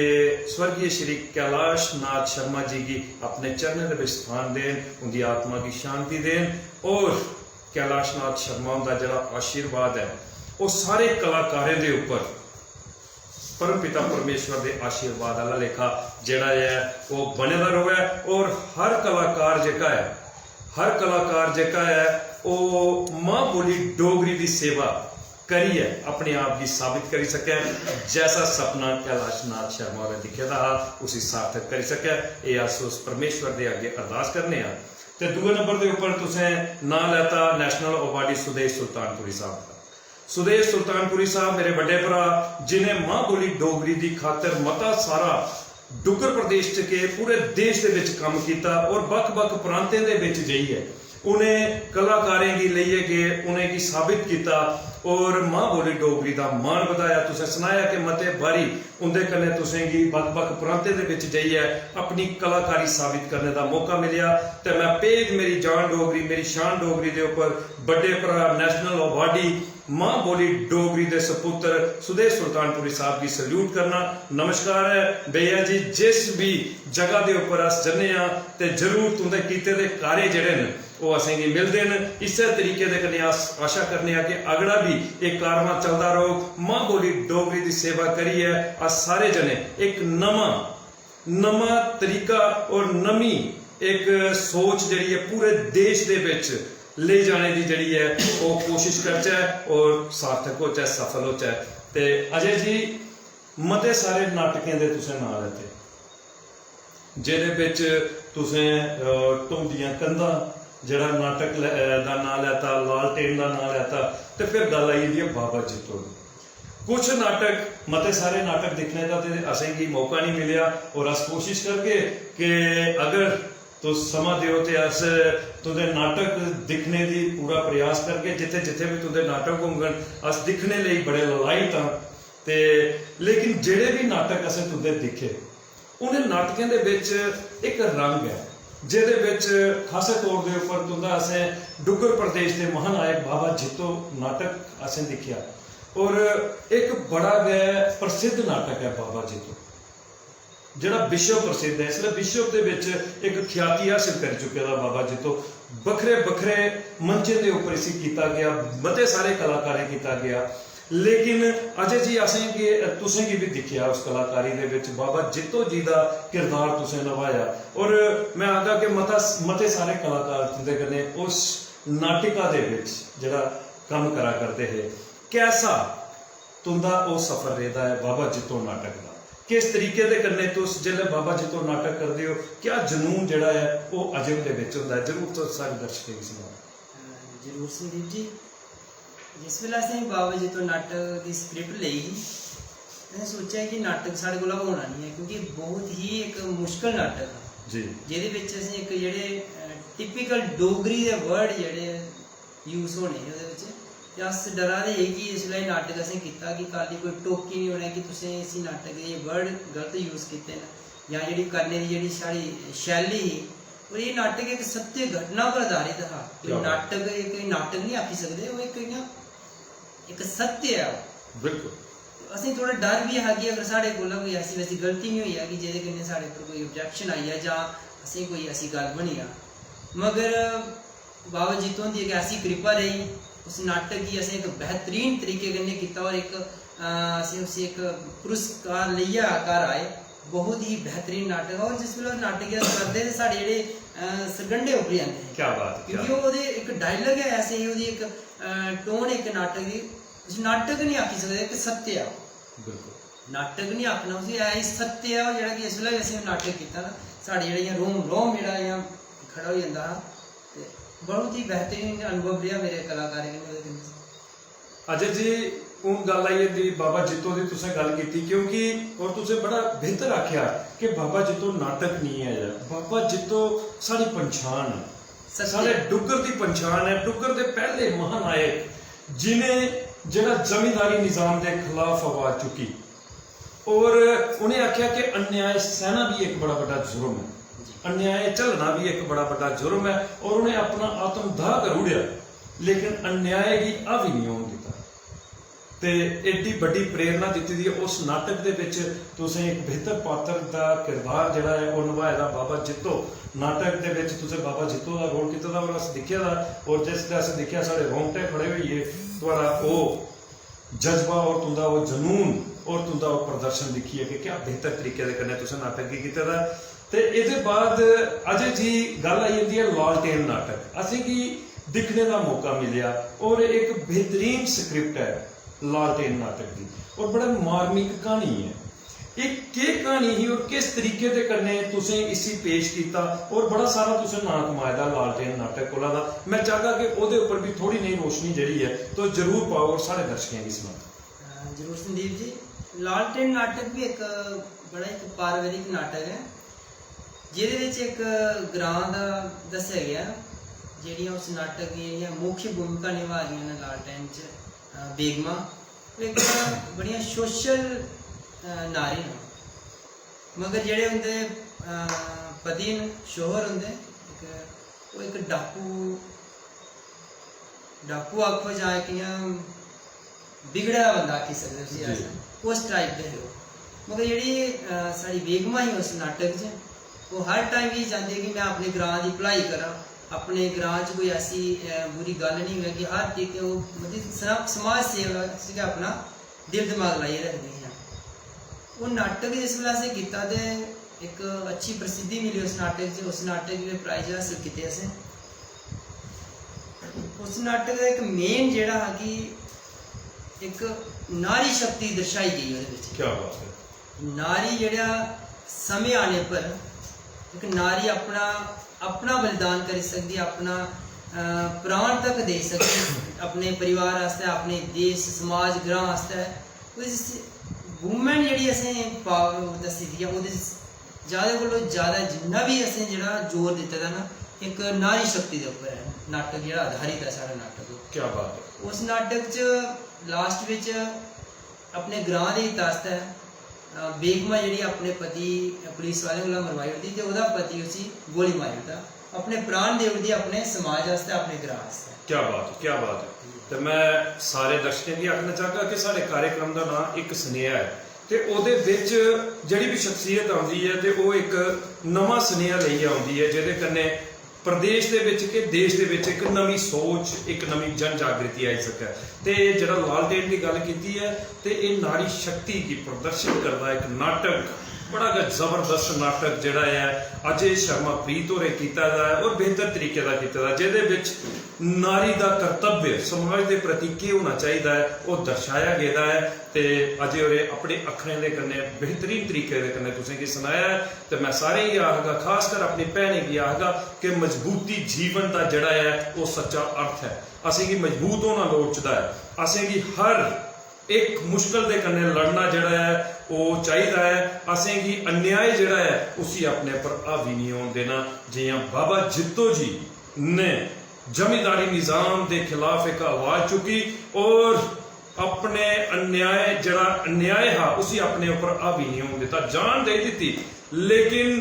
Speaker 1: स्वर्गीय श्री कैलाश नाथ शर्मा जी की अपने चरणों के विच स्थान देन, उनकी आत्मा की शांति देन और कैलाश नाथ शर्मा का जरा आशीर्वाद है वो सारे कलाकारों के उपर परम पिता परमेश्वर के आशीर्वाद वाला लेखा जिहड़ा है वो बनेदा रहे और हर कलाकार जिहड़ा है वो मां बोली डोगरी की सेवा करिए अपने आप की साबित करी सके, जैसा सपना कैलाश नाथ शर्मा ने दिखे था उसी सार्थक करी सके। ये अस उस परमेश्वर के अगे अरदास करने हैं। तो दूए नंबर के उपर तुसें नाम लैता नैशनल अवार्डी सुदेश सुल्तानपुरी साहब का। सुदेश सुल्तानपुरी साहब मेरे बड़े भरा जिन्हें मां बोली डोगरी की खातर मता सारा डुगर प्रदेश के पूरे देश के विच काम किया और बख-बख प्रांतें दे विच जाइए उन्हें कलाकारें की लेइए गए उन्हें की साबित किया और मां बोली डोगरी का मान बताया। तुसें सुनाया कि मते बारी उनके कन्ने तुसें की बख-बख प्रांतें दे विच जाइए अपनी कलाकारी साबित करने का मौका मिलिया। तो मैं पेज मेरी जान डोगरी मेरी शान डोगरी के उपर बड़े भरा नैशनल अवार्डी मां बोली डोगरी के सपुत्र सुदेश सुल्तानपुरी साहब की सल्यूट करना। नमस्कार है भैया जी, जिस भी जगह के उपर अस जन्ने ते जरूर तुंदे कीते दे कार्य जिहड़े ने वो असें गी मिलते हैं। इस तरीके के कन्नै आशा करने कि अगड़ा भी एक कारवां चलता रहो, मां बोली डोगरी की सेवा करिए अस सारे जने एक नवा तरीका और नवी एक सोच जिहड़ी है पूरे देश दे विच ले जाने की जिहड़ी है वो कोशिश करचै और सार्थक होचै सफल होचै। ते अजय जी मते सारे नाटकें दे तुसें नाम लैते जिहदे विच तुसें ढोंदियां कंधां जिहड़ा नाटक दा नाम लैता, लालटेन का नाम लैता, तो फिर गल आई जाती है बाबा जित्तो। कुछ नाटक मते सारे नाटक दिखने का तो असें गी मौका नहीं मिलिया और अस कोशिश करके कि अगर तो समा दिओ तो अस तुंदे नाटक दिखने की पूरा प्रयास करके जिथे जिथे भी तुंदे नाटक होंगन अस दिखने लई बड़े ललायत हाँ। ते लेकिन जिहड़े भी नाटक असें तुंदे दिखे उन्हें नाटकों के विच एक रंग है जिहदे विच खासे तौर के उपर तुंदा असें डुगर प्रदेश के महानायक बाबा जित्तो नाटक असें दिखिया और एक बड़ा गै प्रसिद्ध नाटक है बाबा जित्तो जिहड़ा विश्व प्रसिद्ध है। इसलिए विश्व के विच एक ख्याति हासिल कर चुके दा बाबा जित्तो। बखरे बखरे मंचे के उपर इसी किया गया, मते सारे कलाकारें किया गया, लेकिन अजय जी असें कि तुसें भी दिखिया उस कलाकारी दे विच बाबा जित्तो जी का किरदार तुसें निभाया और मैं आखा कि मते सारे कलाकार तुंदे कन्नै उस नाटिका दे विच जिहड़ा काम करा करते हैं। कैसा तुंदा वो सफर रहता है बाबा जित्तो नाटक का, किस तरीके दे कन्नै तुस जिहड़े बाबा जित्तो नाटक करते हो क्या जनून जिहड़ा है वो अजय दे विच हुंदा है? जरूर तो सारे दर्शक भी सुनाओ।
Speaker 2: जरूर संदीप जी, जिस वेले असें बाबा जित्तो नाटक की स्क्रिप्ट लई असें सोचा कि नाटक साढ़े कोल होना नहीं है क्योंकि बहुत ही एक मुश्किल नाटक है
Speaker 1: जी,
Speaker 2: जिहदे विच असें एक जेहड़े टिपिकल डोगरी दे वर्ड जेह्ड़े यूज होने ओह्दे बिच ते अस डरा दे हे कि इसलै नाटक असें कीता कि कल कोई टोकी नहीं होना कि तुसें इसी नाटक दे वर्ड गलत यूज कीते न जां जेह्ड़ी करने दी जेह्ड़ी साढ़ी शैली ही और ये नाटक एक सत्य घटना पर आधारित था कोई नाटक एक नाटक नहीं आखी सकदे वो एक सत्य है
Speaker 1: बिल्कुल
Speaker 2: असें थोड़ा डर भी है कि अगर साढ़े कोला कोई ऐसी वैसी गलती नहीं हुई है कि जेह्दे कन्नै साढ़े उप्पर कोई ऑब्जेक्शन आई है जां असें कोई ऐसी गल बनी जा मगर बाबा जित्तो हुंदी इक ऐसी कृपा रही उस नाटक गी असें एक बेहतरीन तरीके कन्नै कीता और एक असें उसी एक पुरस्कार लेइयै घर आए बहुत ही बेहतरीन नाटक और जिस वेल्ले नाटक अस करदे ते साढ़े जेह्ड़े सरगंढे उभरी आंदे
Speaker 1: क्या बात है
Speaker 2: क्योंकि ओह्दे इक डायलॉग है ऐसे ही ओह्दी एक टोन इक नाटक दी उस नाटक नहीं आखी सकदे इक सत्य है
Speaker 1: बिल्कुल
Speaker 2: नाटक नहीं आखना उसी ऐ सत्य है जेह्ड़ा कि इस वेल्ले असें नाटक कीता ना साढ़े जेह्ड़े इ'यां रोम जेह्ड़ा इ'यां खड़ा होई जंदा हा ते बहुत ही बेहतरीन अनुभव रेहा मेरे कलाकारें कन्नै ओह्दे कन्नै
Speaker 1: अजय जी हूँ गल आई है बाबा जित्तो की तुसें गल की क्योंकि और तुसें बड़ा बेहतर आख्या कि बाबा जित्तो नाटक नहीं है बाबा जित्तो साड़ी पहचान है सारे डुग्गर की पहचान है डुग्गर के पहले महानायक जिन्हें जिहड़ा जमींदारी निजाम के खिलाफ आवाज चुकी और उन्हें आख्या कि अन्याय सहना भी एक बड़ा बड़ा जुर्म है अन्याय झलना भी एक बड़ा बड़ा जुर्म है और उन्हें अपना आत्मदाह कर उड़िया लेकिन अन्याय की आ भी नहीं होने दिता ते एड्डी बड़ी प्रेरणा दी दी उस नाटक दे विच तुसें एक बेहतर पात्र का किरदार जिहड़ा है वो निभाया बाबा जित्तो नाटक दे विच तुसें बाबा जित्तो का रोल कीता और अस दिखिया और जिस अस दिखिया साढ़े रोंगटे खड़े होइए तुहाड़ा वो जज्बा और तुंदा वो जनून और तुंदा वो प्रदर्शन दिखिए कि क्या बेहतर तरीके दे कन्नै तुसें नाटक की कीते दा ते इहदे बाद अजय जी गल आई जंदी है लालटेन नाटक असें गी दिखने का मौका मिलिया और एक बेहतरीन स्क्रिप्ट है लालटेन नाटक की और बड़ा मार्मिक कहानी है एक के कहानी ही और किस तरीके दे कन्नै तुसें इसी पेश किया और बड़ा सारा तुसें नाम कमाया दा लालटेन नाटक कोला दा मैं चाहगा कि ओदे ऊपर भी थोड़ी नहीं रोशनी जड़ी है तो जरूर पाओ और सारे दर्शकों की सुना
Speaker 2: जरूर संदीप जी लालटेन नाटक भी एक बड़ा एक पारिवारिक नाटक है ਜਿਹਦੇ ਵਿੱਚ ਇੱਕ ग्रां ਦਾ ਦੱਸਿਆ ਗਿਆ ਜਿਹੜੀਆਂ ਉਸ ਨਾਟਕ ਦੀਆਂ ਮੁੱਖ ਭੂਮਿਕਾ ਨਿਭਾ ਰਹੀਆਂ ਨੇ ਲਾਲਟੈਨ 'ਚ ਬੇਗਮਾਂ ਉਹ ਇੱਕ ਬੜੀਆਂ ਸੋਸ਼ਲ ਨਾਰੀ ਨੇ ਮਗਰ ਜਿਹੜੇ ਹੁੰਦੇ ਪਤੀ ਨੇ ਸ਼ੋਹਰ ਹੁੰਦੇ ਉਹ ਇੱਕ ਡਾਕੂ ਆਖੋ ਜਾਂ ਕਿ बिगड़ा बंदा आखी सकते तुसीं ऐसा उस टाइप दे हो मगर जेह्ड़ी साढ़ी बेगमा ही उस नाटक च वो हर टाइम ये चाहती है कि मैं अपने ग्रां की भलाई करा अपने ग्रां च कोई ऐसी बुरी गल नहीं हुए कि हर तरीके वो मतलब समाज सेवा च अपना दिल दिमाग लाइए रखती हैं वो नाटक जिस वेल्ले असें कीता ते एक अच्छी प्रसिद्धि मिली उस नाटक च उस नाटक के प्राइज हासिल कीते असें उस नाटक का एक मेन जेह्ड़ा हा कि एक नारी शक्ति दर्शाई गई है
Speaker 1: क्या बात है
Speaker 2: नारी जेड़ा समय आने पर एक नारी अपना बलिदान कर सकती है अपना प्राण तक दे सकती अपने परिवार वास्ते अपने देश समाज ग्रां वास्ते वूमेन जेह्ड़ी असें पावर दस्सी दी है ओह्दे ज़्यादा कोला ज़्यादा जिन्ना भी असें जेह्ड़ा जोर दित्ते दा ना एक नारी शक्ति दे उप्पर है नाटक जेह्ड़ा आधारित है साढ़ा नाटक
Speaker 1: क्या बात है
Speaker 2: उस नाटक च लास्ट विच अपने ग्रां दे हित आस्तै बेगमा जेह्ड़ी अपने पति पुलिस वाले कोला मरवाई ओड़दी ते ओह्दा पति उसी गोली मारी ओड़दा अपने प्राण दे ओड़दी अपने समाज आस्तै अपने ग्रां आस्तै
Speaker 1: क्या बात है तो मैं सारे दर्शकों की आखना चाहगा कि सारे कार्यक्रम का नाम एक स्नेहा है ते ओहदे विच जिहड़ी भी शख्सियत आउंदी है ते ओह एक नवां स्नेहा लईए आउंदी है जिहदे कन्नै प्रदेश दे विच के देश दे विच एक नवी सोच एक नवी जन जागृति आई सके ते जिहड़ा लालटेन की गल कीती है ते ये नारी शक्ति की प्रदर्शन करदा एक नाटक बड़ा जबरदस्त नाटक जिहड़ा है अजय शर्मा प्रीत होरें कीता दा है और बेहतर तरीके दा कीता दा जिहदे विच नारी दा कर्तव्य समाज के प्रति क्या होना चाहिए है वो दर्शाया गया है ते अजय होरें अपने अखरें दे कन्नै बेहतरीन तरीके दे कन्नै तुसें गी सनाया है ते मैं सारें गी आखगा खासकर अपनी भैनें गी आखगा कि मजबूती जीवन का जिहड़ा है वो सच्चा अर्थ है असें गी मजबूत होना लोड़चदा है असें गी हर एक मुश्किल दे कन्नै लड़ना जिहड़ा है ਉਹ ਚਾਹੀਦਾ ਹੈ। ਅਸੀਂ ਕਿ अन्याय ਜਿਹੜਾ ਹੈ ਉਸੇ ਆਪਣੇ ਪਰ ਹਾਵੀ ਨਹੀਂ ਹੋਣ ਦੇਣਾ। ਜਿਵੇਂ ਬਾਬਾ ਜਿੱਤੋ ਜੀ ਨੇ जमींदारी निज़ाम के खिलाफ एक आवाज़ चुकी और अपने अन्याय हा उसी अपने ऊपर हावी नहीं होने दिता, जान दे दी। लेकिन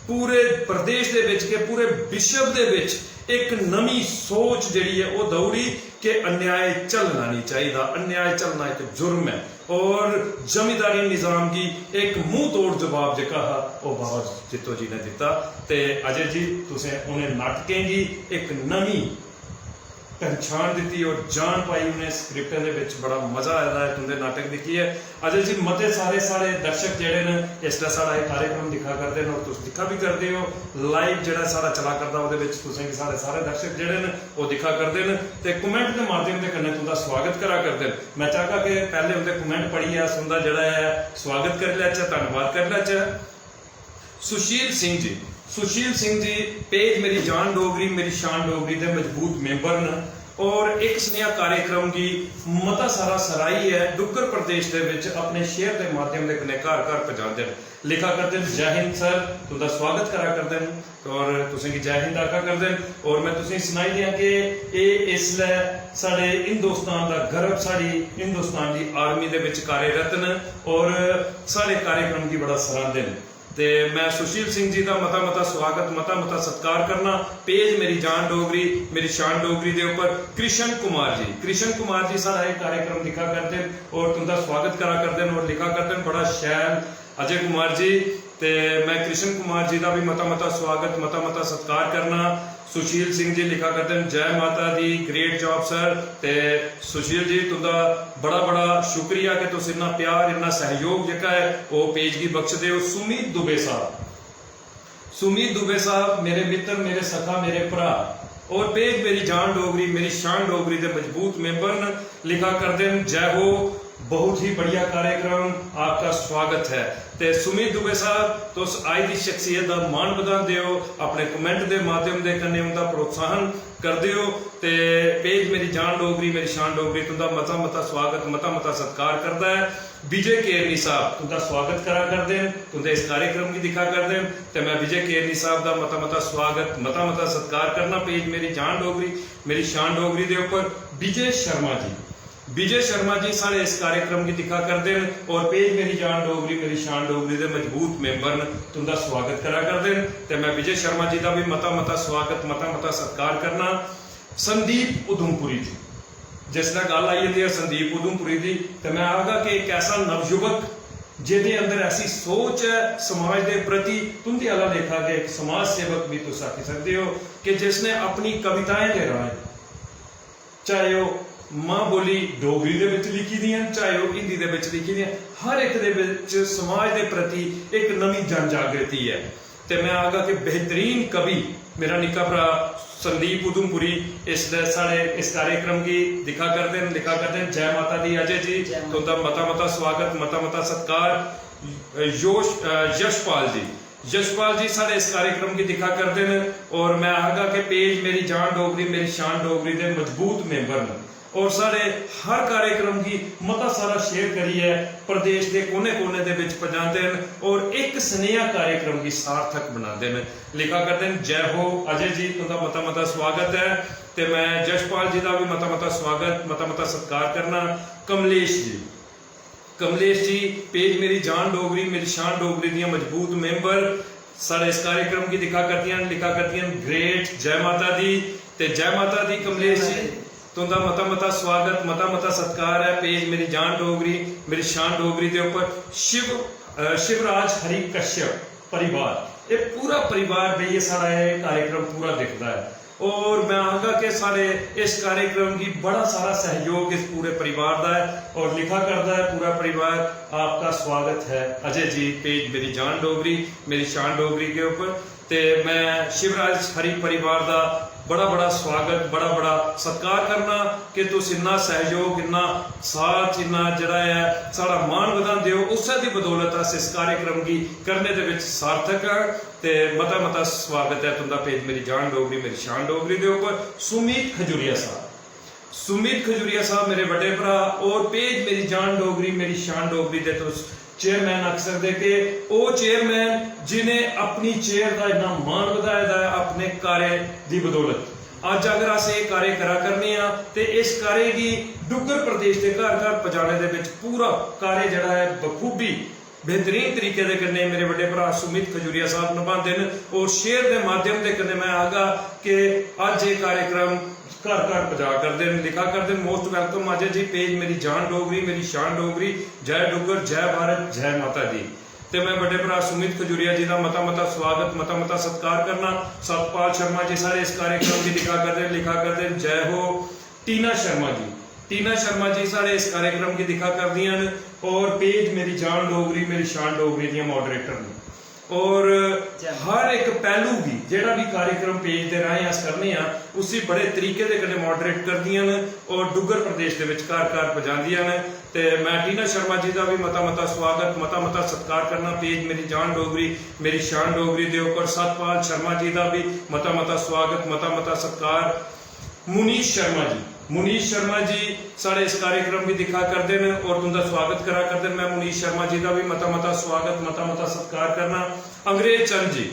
Speaker 1: पूरे प्रदेश दे विच के पूरे विश्व दे विच एक नवी सोच जिहड़ी है वो दौड़ी कि अन्याय चलना नहीं चाहिए, अन्याय चलना एक जुर्म है। और जमींदारी निज़ाम की एक मुंह तोड़ जवाब जिहड़ा हा वो बाबा जित्तो जी ने दिता। ते अजय जी तुसें उन्हें नाटकें की एक नवी पहचान दी और जान पाई उन्हें स्क्रिप्टें दे विच बड़ा मज़ा आया है तुंदे नाटक दिखी है। अजय जी मते सारे दर्शक जेडे ने इसलिए सारा ये कार्यक्रम दिखा करते हैं और तुम दिखा भी करते हो लाइव जो सारा चला करता वो सारे दर्शक जेडे ने वो दिखा करते हैं तो कमेंट के माध्यम के कन्नै तुंदा स्वागत करा करते हैं। मैं चाहता कि पहले उनके कमेंट पढ़िए सुनदा जड़ा है स्वागत कर लैचे, धन्यवाद कर लैचे। सुशील सिंह जी पेज मेरी जान डोगरी मेरी शान डोगरी के मजबूत मेंबर न और एक स्नेहा कार्यक्रम की मता सारा सराही है डुग्गर प्रदेश के विच अपने शेयर के माध्यम के कन्नै घर घर पहुँचाते हैं, लिखा करते हैं जय हिंद सर, तुंदा स्वागत करा करते हैं और तुसीं की जय हिंद आखा करते हैं। और मैं तुसीं सुनाई दियां कि ये इसलै साडे हिंदुस्तान का गर्व, साड़ी हिंदुस्तान की आर्मी दे विच कार्यरत न और सारे कार्यक्रम की बड़ा सराहते हैं। ते मैं सुशील सिंह जी का मता स्वागत मता सत्कार करना। पेज मेरी जान डोगरी मेरी शान डोगरी के ऊपर कृष्ण कुमार जी सारा एक कार्यक्रम लिखा करते हैं और तुंदा स्वागत करा करते हैं और लिखा करते हैं बड़ा शैल अजय कुमार जी। ते मैं कृष्ण कुमार जी का भी मता स्वागत मता सत्कार करना। सुशील सिंह जी लिखा करते हैं जय माता दी, ग्रेट जॉब सर। ते सुशील जी तुंदा बड़ा शुक्रिया कि तुम इन्ना प्यार इन्ना सहयोग जिहड़ा है वो पेज की बख्श दे। सुमीत दुबे साहब मेरे मित्र मेरे सखा मेरे भरा और पेज मेरी जान डोगरी मेरी शान डोगरी के मजबूत मेंबर न, लिखा करते हैं जय हो, बहुत ही बढ़िया कार्यक्रम, आपका स्वागत है। ते सुमीत दुबे साहब तुस आज की शख्सियत का मान बधाते हो, अपने कमेंट के माध्यम के कन्नै उनका प्रोत्साहन करते हो। ते पेज मेरी जान डोगरी मेरी शान डोगरी तुंदा मता स्वागत मता सत्कार करता है। विजय केरनी साहब तुंदा स्वागत करा करते हैं, तुंदे इस कार्यक्रम की दिखा करते हैं। तो मैं विजय केरनी साहब का मता स्वागत मता सत्कार करना। पेज मेरी जान डोगरी मेरी शान डोगरी के ऊपर विजय शर्मा जी सारे इस कार्यक्रम की दिखा करते हैं और पेज मेरी जान डोगरी मेरी शान डोगरी के मजबूत मेंबर न, तुंदा स्वागत करा करते हैं। तो मैं विजय शर्मा जी का भी मता स्वागत मता सत्कार करना। संदीप उधमपुरी जी जिसने गल आई जाती है संदीप उधमपुरी जी, तो मैं आगा कि एक ऐसा नवयुवक जिहदे अंदर ऐसी सोच है समाज के प्रति, तुंदे वाला देखा कि एक समाज सेवक भी तुम आखी सकते हो कि जिसने अपनी कविताएं दे रहा है, चाहे वो मां बोली डोगरी दे विच लिखी दियां चाहे वो हिंदी दे विच लिखी दियां, हर एक दे विच समाज के प्रति एक नवी जन जागृति है। तो मैं आगा कि बेहतरीन कवि मेरा निक्का भरा संदीप उधमपुरी सारे इस कार्यक्रम की लिखा करते हैं जय माता दी। अजय जी तुंदा मता स्वागत मता सत्कार। यशपाल जी सारे इस कार्यक्रम की दिखा करते हैं और मैं आगा कि पेज मेरी जान डोगरी मेरी शान डोगरी के मजबूत मेंबर हैं और सारे हर कार्यक्रम की मता सारा शेयर करिए प्रदेश के कोने दे विच पहुंचाते हैं और एक स्नेहा कार्यक्रम की सार्थक बनाते हैं, लिखा करते हैं जय हो। अजय जी तुंदा मता स्वागत है। तो मैं यशपाल जी का भी मता स्वागत मता सत्कार करना। कमलेश जी पेज मेरी जान डोगरी मेरी शान डोगरी दी मजबूत मेंबर सारे इस कार्यक्रम की लिखा करती हैं ग्रेट जय माता दी। ते जय माता दी कमलेश जी तुंदा मता स्वागत मता सत्कार है। पेज मेरी जान डोगरी मेरी शान डोगरी के ऊपर शिवराज हरि कश्यप परिवार, ये पूरा परिवार भी ये सारा ये कार्यक्रम पूरा दिखता है और मैं आगा कि सारे इस कार्यक्रम की बड़ा सारा सहयोग इस पूरे परिवार का है और लिखा करता है पूरा परिवार, आपका स्वागत है अजय जी पेज मेरी जान डोगरी मेरी शान डोगरी के ऊपर। तो मैं शिवराज हरि परिवार का बड़ा स्वागत बड़ा सत्कार करना कि तुम इन्ना सहयोग इन्ना साथ इन्ना जड़ा है सारा मान बधाते हो, उस दी बदौलत अस इस कार्यक्रम की करने दे विच सार्थक है। तो मता स्वागत है तुंदा पेज मेरी जान डोगरी मेरी शान डोगरी के ऊपर। सुमीत खजूरिया साहब मेरे बड़े भरा और पेज मेरी जान डोगरी मेरी शान डोगरी दे चेयरमैन आख सकते कि वो चेयरमैन जिन्हें अपनी चेयर का इतना मान बढ़ाया है अपने कार्य की बदौलत। अज अगर अस ये कार्य करा करने तो इस कार्य की डुग्गर प्रदेश के घर घर पहुँचाने के विच पूरा कार्य जिहड़ा है बखूबी बेहतरीन तरीके दे कन्नै मेरे बड़े भरा सुमित खजूरिया साहब निभाते हैं और शेयर के माध्यम के कन्नै मैं आगा कि अज ये कार्यक्रम घर घर पहुँचा करते हैं लिखा करते हैं। Most welcome Ajay ji page मेरी जान डोगरी मेरी शान डोगरी जय डुग्गर जय भारत जय माता दी। तो मैं बड़े भरा सुमित खजूरिया जी का मता स्वागत मता सत्कार करना। सतपाल शर्मा जी सारे इस कार्यक्रम की लिखा करते हैं जय हो। टीना शर्मा जी सारे इस कार्यक्रम की दिखा कर दियां और पेज मेरी जान डोगरी मेरी शान डोगरी दी मॉडरेटर ने और हर एक पहलू भी जेड़ा भी कार्यक्रम पेज दे राहें अस करने उसी बड़े तरीके दे कन्नै मॉडरेट कर दियां और डुग्गर प्रदेश दे विच घर घर पहुंचादियां ने। ते मैं टीना शर्मा जी का भी मता स्वागत मता सत्कार करना पेज मेरी जान डोगरी मेरी शान डोगरी दे उपर। सतपाल शर्मा जी का भी मता स्वागत मता सत्कार। मुनीश शर्मा जी साढ़े इस कार्यक्रम भी दिखा करते हैं और तुंदा स्वागत करा करते हैं। मैं मुनीश शर्मा जी का भी मता स्वागत मता सत्कार करना। अंग्रेज चंद जी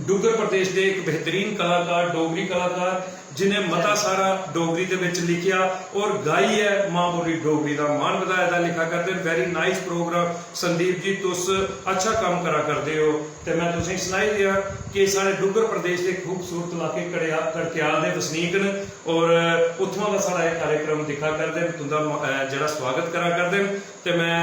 Speaker 1: डुग्गर प्रदेश के एक बेहतरीन कलाकार डोगरी कलाकार जिन्हें मता सारा डोगरी दे विच लिखिया और गाई है मां बोली डोगरी का मान बढ़ाया लिखा करते हैं। Very nice program Sandeep ji तुस अच्छा काम करा करते हो। तो मैं तुसें सनाई दिया कि सारे डुग्गर प्रदेश के खूबसूरत इलाके कड़क्याल के वसनीक ने और उत्थों का सारा कार्यक्रम दिखा करते हैं तुंदा जिहड़ा स्वागत करा करते हैं। तो मैं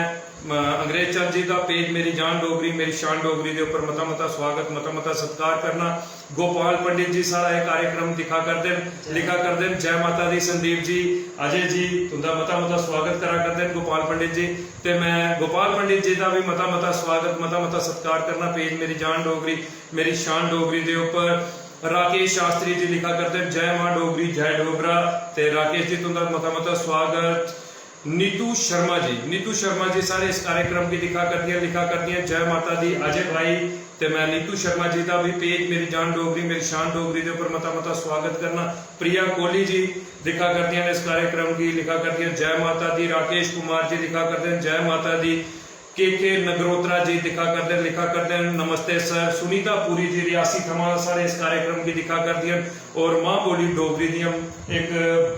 Speaker 1: अंग्रेज चंद जी का पेज मेरी जान डोगरी मेरी शान डोगरी के उपर मता स्वागत मता सत्कार करना। गोपाल पंडित जी सारा ये कार्यक्रम दिखा करते हैं लिखा करते हैं जय माता दी। संदीप जी अजय जी तुंदा मता स्वागत करा करते हैं गोपाल पंडित जी। तो मैं गोपाल पंडित जी का भी मता स्वागत मता सत्कार करना पेज मेरी जान डोगरी मेरी शान डोगरी के उपर। राकेश शास्त्री जी लिखा करते हैं जय मां डोगरी जय डोगरा। तो राकेश जी तुंदा मता स्वागत। नीतू शर्मा जी सारे इस कार्यक्रम की लिखा करती हैं जय माता दी अजय भाई। तो मैं नीतू शर्मा जी का भी पेज मेरी जान डोगरी मेरी शान डोगरी के उपर मता स्वागत करना। प्रिया कोहली जी लिखा करती हैं इस कार्यक्रम की लिखा करती हैं जय माता दी। राकेश कुमार जी लिखा करते हैं जय माता दी। के नगरोत्रा जी लिखा करते हैं नमस्ते सर। सुनीता पुरी जी रियासी थमा सारे इस कार्यक्रम की लिखा करती हैं और मां बोली डोगरी दी एक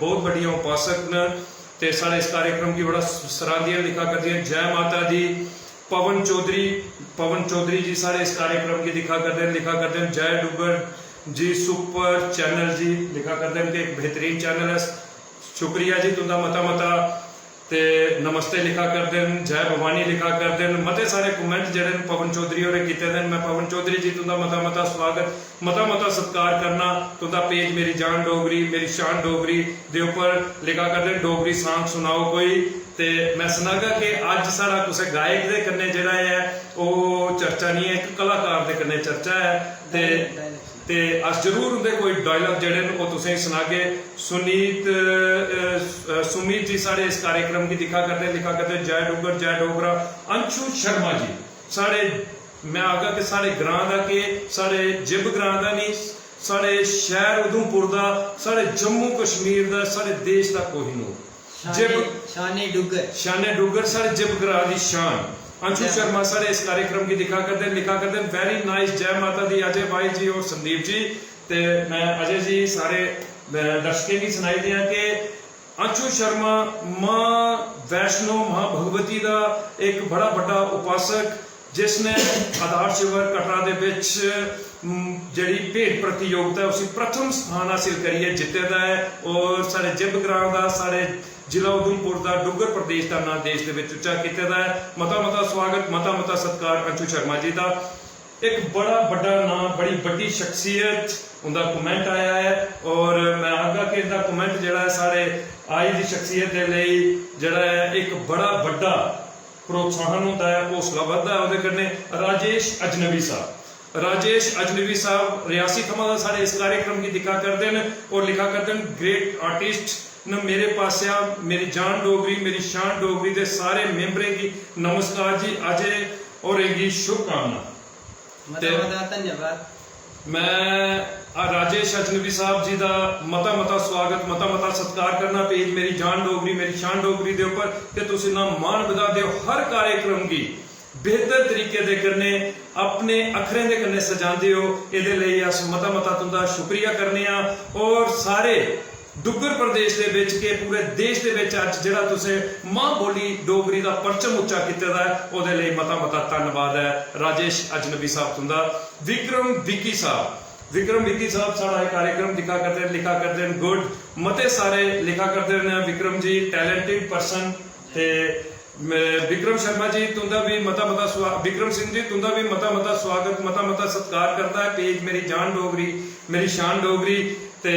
Speaker 1: बहुत बढ़िया उपासक न ते सारे इस कार्यक्रम की बड़ा सराहनीय लिखा करती हैं जय माता दी। पवन चौधरी जी सारे इस कार्यक्रम की लिखा करते हैं जय डुग्गर जी। सुपर चैनल जी लिखा करते हैं कि एक बेहतरीन चैनल है शुक्रिया जी तुंदा मता ते नमस्ते लिखा करते हैं जय भवानी लिखा करते हैं। मते सारे कमेंट जेडे पवन चौधरी होरें कीते हैं मैं पवन चौधरी जी तुंदा मता स्वागत मता सत्कार करना। तुंदा पेज मेरी जान डोगरी मेरी शान डोगरी दे उपर लिखा करते हैं डोगरी सांग सुनाओ कोई। ते मैं सुनागा कि अज सारा कुछ गायक दे कन्नै जेड़ा है वो चर्चा नहीं है एक कलाकार दे कन्नै चर्चा है। ते अस जरूर उनके कोई डायलॉग जेडे वो तुसें सुनागे। सुमित जी सारे इस कार्यक्रम की लिखा करते जय डुग्गर जय डोगरा। अंशु शर्मा जी साढ़े मैं आगा कि साढ़े ग्रां का के साढ़े जिब ग्रां का नहीं साढ़े शहर उधमपुर का साढ़े जम्मू कश्मीर का साढ़े देश का कोहिनूर शाने डुग्गर साढ़े जिब ग्रां की शान। अंशु शर्मा सारे इस कार्यक्रम की लिखा करते हैं वेरी नाइस जय माता दी अजय भाई जी और संदीप जी। ते मैं अजय जी सारे दर्शकों की सुनाई दिया कि अंशु शर्मा मां वैष्णो मां भगवती का एक बड़ा बड़ा उपासक जिसने आधार शिवर कटरा दे विच जिहड़ी भेंट प्रतियोगिता है उसी प्रथम स्थान हासिल करिए जिते है और सारे जिब ग्रां का सारे जिला उधमपुर का डुग्गर प्रदेश का नाम देश के उच्चा किया है। मता स्वागत मता सत्कार अंशु शर्मा जी का। एक बड़ा बड़ा नाम बड़ी बड़ी शख्सियत उनका कमेंट आया है और मैं आगा कि इनका कमेंट जोड़ा है सारे आई की शख्सियत के लिए जोड़ा है एक बड़ा बड़ा प्रोत्साहन होता है हौसला बढ़ता है उसके कन्नै। राजेश अजनबी साहब रियासी थमा सारे इस कार्यक्रम की दिखा करते हैं और लिखा करते हैं ग्रेट आर्टिस्ट न मेरे पास मेरी जान डोगरी मेरी शान डोगरी के सारे मेंबरें की नमस्कार जी अजय और इनकी शुभकामना।
Speaker 2: धन्यवाद।
Speaker 1: मैं राजेश अजनबी साहब जी का मता स्वागत मता सत्कार करना पेज मेरी जान डोगरी मेरी शान डोगरी के उपर कि तुसीं ना मान बधा दो हर कार्यक्रम की बेहतर तरीके दे कन्नै अपने अखरें दे कन्नै सजांदे हो। इहदे लेई अस मता मता तुंदा शुक्रिया करने आ। और सारे डुग्गर प्रदेश दे विच के पूरे देश दे विच अज जिहड़ा तुसें मां बोली डोगरी दा परचम उच्चा कीते दा है, ओहदे लेई मता मता धन्नवाद है। राजेश अजनबी साहब तुंदा। विक्रम विक्की साहब साड़ा कार्यक्रम लिखा करते हैं गुड, मते सारे लिखा करते हैं। Vikram ji talented person. ते विक्रम शर्मा जी तुंदा भी मता विक्रम सिंह जी तुंदा भी मता स्वागत, मता सत्कार करता है। पेज मेरी जान डोगरी मेरी शान डोगरी। ते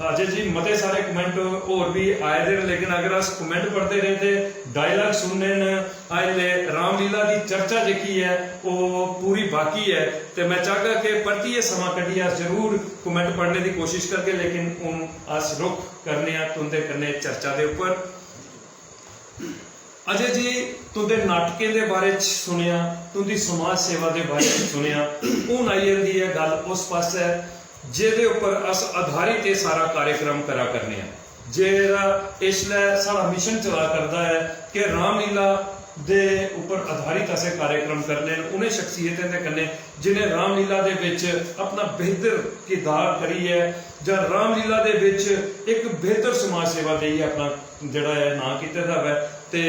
Speaker 1: अजय जी मते सारे कमेंट और भी आए दे, लेकिन अगर अस कमेंट पढ़ते रहे थे डायलॉग सुनने न आए रामलीला की चर्चा जी है वो पूरी बाकी है। तो मैं चाहगा कि परतिए समा कड्ढिए अस जरूर कमेंट पढ़ने की कोशिश करके, लेकिन हूँ अस रुख करने तुंदे कन्नै चर्चा के उपर। अजय जी तुंदे नाटकें दे बारे च सुनिया, तुंदी समाज सेवा के बारे च सुनिया। हूँ आई जंदी है गल उस पासे जिहदे उपर अस आधारित ये सारा कार्यक्रम करा करने हैं। जेड़ा इसलै साड़ा मिशन चला करता है कि रामलीला दे उपर आधारित असें कार्यक्रम करने उन्हें शख्सियतें दे कन्नै जिन्हें रामलीला दे विच अपना बेहतर किरदार करी है जां रामलीला दे विच एक बेहतर समाज सेवा देइए अपना जिहड़ा है नां कीते दा है। ते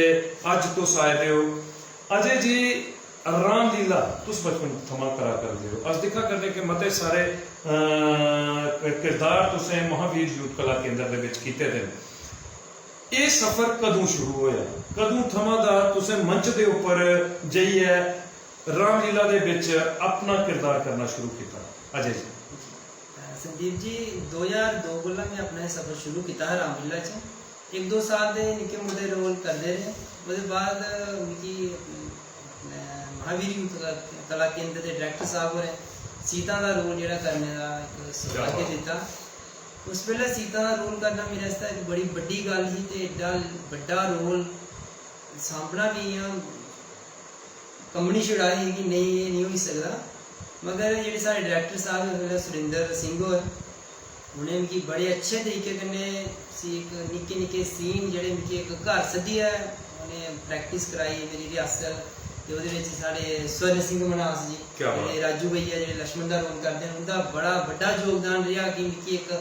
Speaker 1: अज तुस आए दे हो अजय जी रामलीला तुस बचपन थमां करा करदे हो। अस दिक्खा करदे कि मते सारे किरदार तुसें महावीर यूथ कला केंद्र दे विच कीते दे। ये सफर कदों शुरू होया, कदों थमां दा तुसें मंच दे उपर जाइए रामलीला दे विच अपना किरदार करना शुरू किया? अजय जी।
Speaker 2: संदीप जी 2002 कोला मैं अपना सफर शुरू किया है रामलीला च। 1-2 साल दे निक्के मुट्टे रोल करते रहे। उसके बाद मिगी महावीर यूथ कला केंद्र के डायरेक्टर साहब होरें सीता का रोल जो करने का एक सौभाग्य दिता। उस वेले सीता का रोल करना मेरे आस्ते एक बड़ी बड़ी गल ही। ते एडा बड़ा रोल सांभना भी इयां कंबनी छुड़ाई ही कि नहीं ये नहीं हो सकता। मगर जेडे साढ़े डायरेक्टर साहब उस वेले सुरिंदर सिंह होर उन्हें मिगी बड़े अच्छे तरीके कन्नै एक निक्के निक्के सीन जेडे मिगी एक घर सद्दियै उन्हें प्रैक्टिस कराई मेरी रिहर्सल। साढ़े स्वर्ण सिंह मनास जी जेडे राजू भैया जेडे लक्ष्मण का रोल करते हैं उनका बड़ा बड़ा योगदान रहा कि मिगी एक